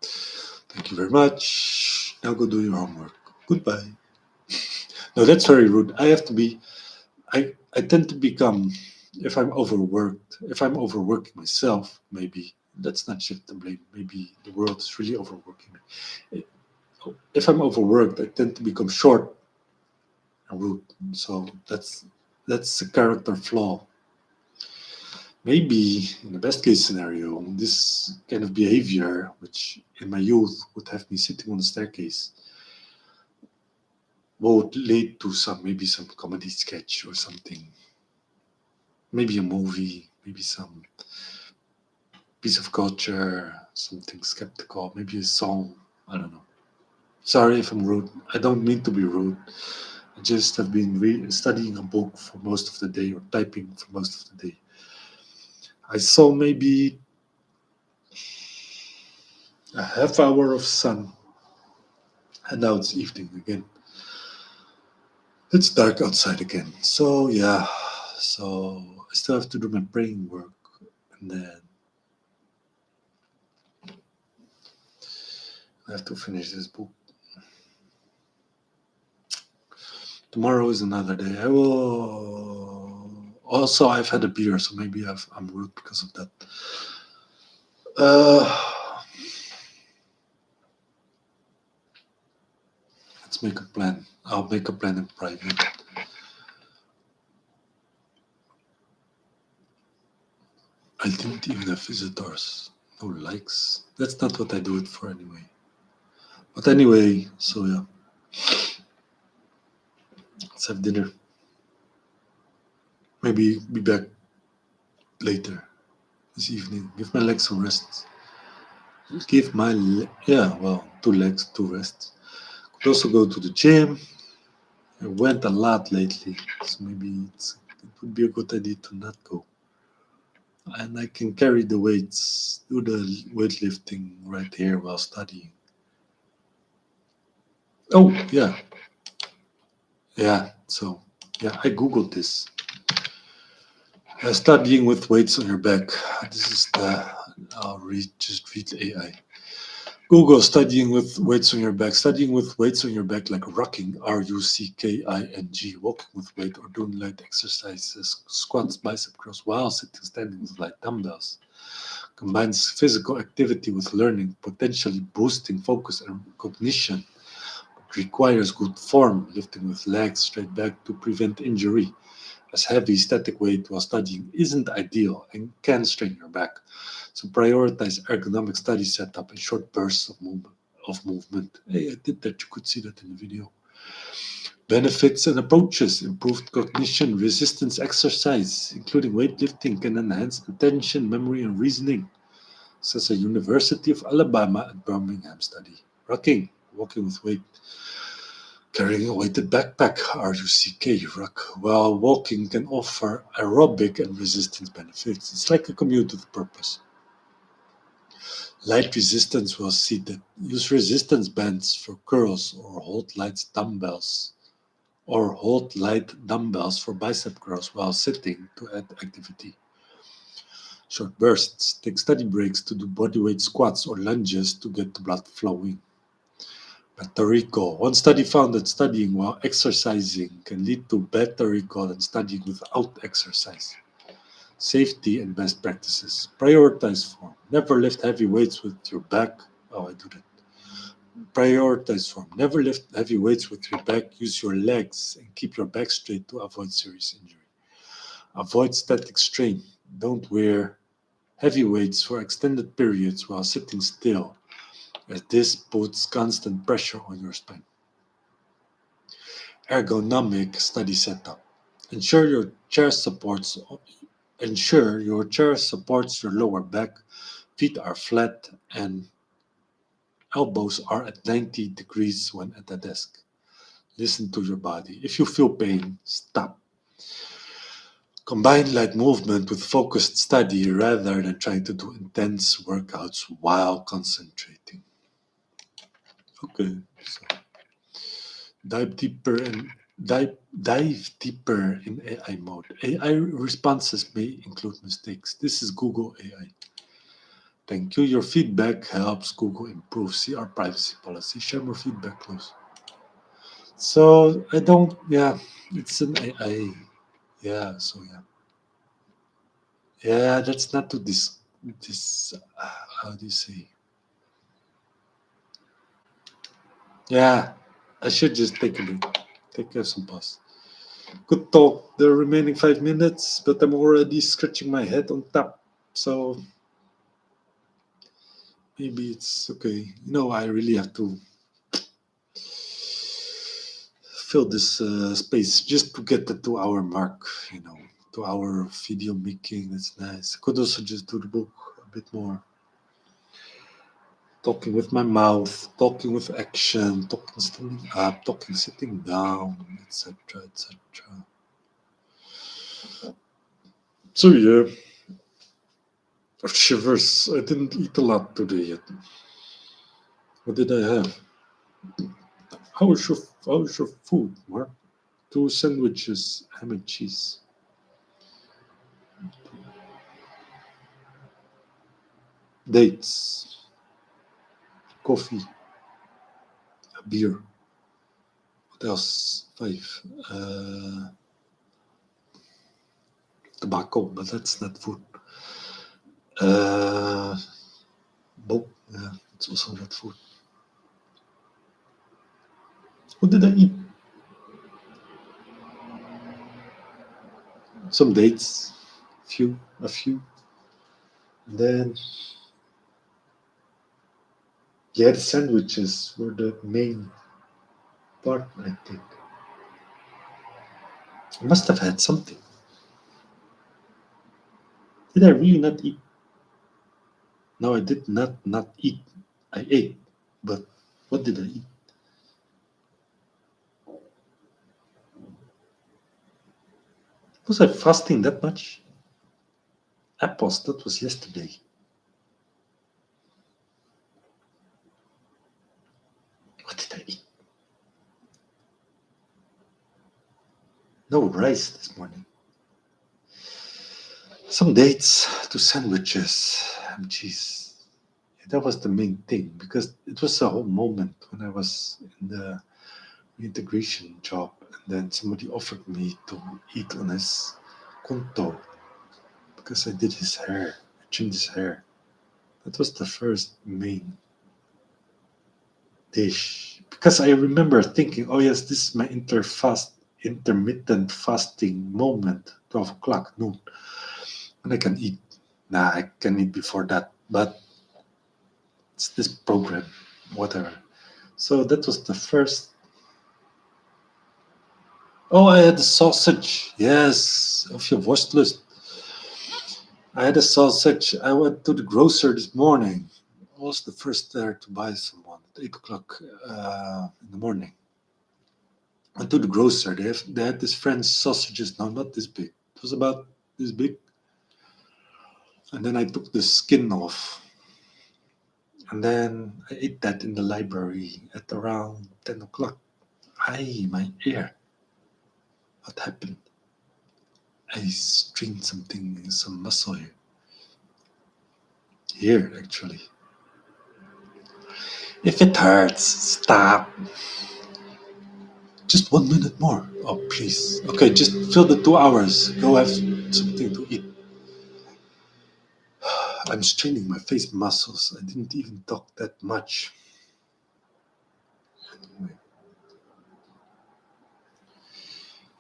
Thank you very much. Now go do your homework. Goodbye. No, that's very rude. I tend to become, if I'm overworking myself, maybe let's not shift the blame. Maybe the world is really overworking me. If I'm overworked, I tend to become short and rude. So that's a character flaw. Maybe in the best case scenario, this kind of behavior, which in my youth would have me sitting on the staircase, would lead to maybe some comedy sketch or something. Maybe a movie, maybe some piece of culture, something skeptical, maybe a song. I don't know. Sorry if I'm rude. I don't mean to be rude. I just have been studying a book for most of the day or typing for most of the day. I saw maybe a half hour of sun, and now it's evening again. It's dark outside again. So, yeah. So, I still have to do my praying work, and then I have to finish this book. Tomorrow is another day. I will. Also, I've had a beer, so maybe I'm rude because of that. Let's make a plan. I'll make a plan in private. I didn't even have visitors. No likes. That's not what I do it for anyway. But anyway, so yeah. Let's have dinner. Maybe be back later this evening. Give my legs some rest. Well, 2 legs, 2 rests. Could also go to the gym. I went a lot lately, so maybe it would be a good idea to not go. And I can carry the weights, do the weightlifting right here while studying. Oh, yeah. Yeah, so, yeah, I Googled this. Studying with weights on your back. This is I'll just read AI. Google studying with weights on your back. Studying with weights on your back, like rocking, RUCKING, walking with weight, or doing light exercises, squats, bicep curls, while sitting, standing with light dumbbells. Combines physical activity with learning, potentially boosting focus and cognition. It requires good form, lifting with legs straight back to prevent injury, as heavy static weight while studying isn't ideal and can strain your back. So prioritize ergonomic study setup and short bursts of movement. Hey, I did that. You could see that in the video. Benefits and approaches. Improved cognition, resistance exercise, including weightlifting, can enhance attention, memory, and reasoning, says a University of Alabama at Birmingham study. Rocking, walking with weight. Carrying a weighted backpack, RUCK, while walking can offer aerobic and resistance benefits. It's like a commute with purpose. Light resistance while seated. Use resistance bands for curls or hold light dumbbells for bicep curls while sitting to add activity. Short bursts. Take study breaks to do bodyweight squats or lunges to get the blood flowing. Better recall. One study found that studying while exercising can lead to better recall than studying without exercise. Safety and best practices. Prioritize form. Never lift heavy weights with your back. Oh, I do that. Prioritize form. Never lift heavy weights with your back. Use your legs and keep your back straight to avoid serious injury. Avoid static strain. Don't wear heavy weights for extended periods while sitting still, as this puts constant pressure on your spine. Ergonomic study setup. Ensure your chair supports ensure your chair supports your lower back, feet are flat, and elbows are at 90 degrees when at the desk. Listen to your body. If you feel pain, stop. Combine light movement with focused study rather than trying to do intense workouts while concentrating. Okay, so dive deeper in AI mode. AI responses may include mistakes. This is Google AI. Thank you. Your feedback helps Google improve. See our privacy policy. Share more feedback, close. So I don't. Yeah, it's an AI. Yeah. So yeah. Yeah, that's not to this. How do you say? Yeah, I should just take a break. Take some pause. Good talk. The remaining 5 minutes, but I'm already scratching my head on top. So maybe it's okay. I really have to fill this space just to get the 2 hour mark. 2 hour video making. That's nice. I could also just do the book a bit more. Talking with my mouth, talking with action, talking standing up, talking sitting down, etc., etc. So yeah, shivers. I didn't eat a lot today yet. What did I have? How was your food, Mark? 2 sandwiches, ham and cheese, dates, coffee, a beer. What else? 5. Tobacco, but that's not food. Uh, yeah, it's also not food. What did I eat? Some dates, a few. And then, yeah, the sandwiches were the main part, I think. I must have had something. Did I really not eat? No, I did not eat. I ate, but what did I eat? Was I fasting that much? Apples, that was yesterday. What did I eat? No rice this morning. Some dates, 2 sandwiches, ham cheese. Yeah, that was the main thing because it was a whole moment when I was in the integration job, and then somebody offered me to eat on his konto because I did his hair, I trimmed his hair. That was the first main dish because I remember thinking, oh yes, this is my intermittent fasting moment, 12 o'clock noon, and I can eat. Nah, I can eat before that, but it's this program, whatever. So that was the first. Oh, I had a sausage. Yes, of your Wurstlust. I had a sausage. I went to the grocer this morning. I was the first there to buy someone at 8 o'clock in the morning. Went to the grocer. They had this French sausages. No, not this big. It was about this big. And then I took the skin off. And then I ate that in the library at around 10 o'clock. Ay, my ear. What happened? I strained something, some muscle here. Here, actually. If it hurts, stop. Just 1 minute more. Oh, please. Okay, just fill the 2 hours. Go have something to eat. I'm straining my face muscles. I didn't even talk that much.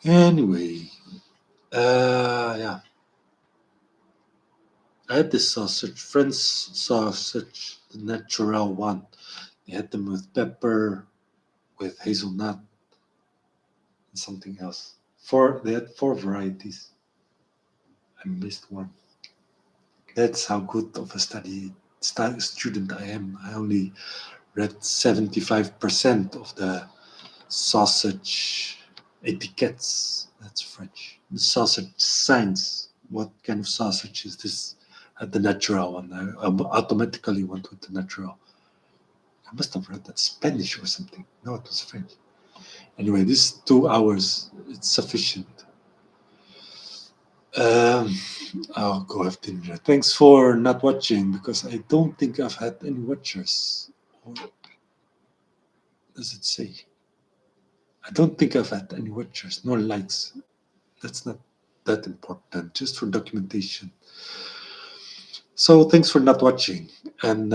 Anyway, yeah. I had this sausage, French sausage, the natural one. They had them with pepper, with hazelnut, and something else. They had four varieties. I missed one. That's how good of a student I am. I only read 75% of the sausage etiquettes. That's French. The sausage signs. What kind of sausage is this? The natural one. I automatically went with the natural. I must have read that Spanish or something. No, it was French. Anyway, this 2 hours. It's sufficient. Um, I'll go have dinner. Thanks for not watching because I don't think I've had any watchers. Or does it say? I don't think I've had any watchers, nor likes. That's not that important, just for documentation. So thanks for not watching, and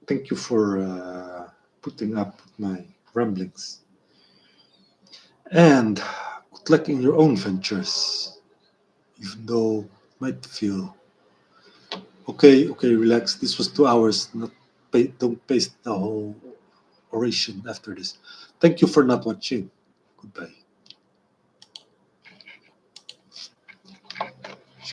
thank you for putting up with my ramblings. And good luck in your own ventures, even though it might feel okay. Okay, relax. This was 2 hours. Not don't paste the whole oration after this. Thank you for not watching. Goodbye.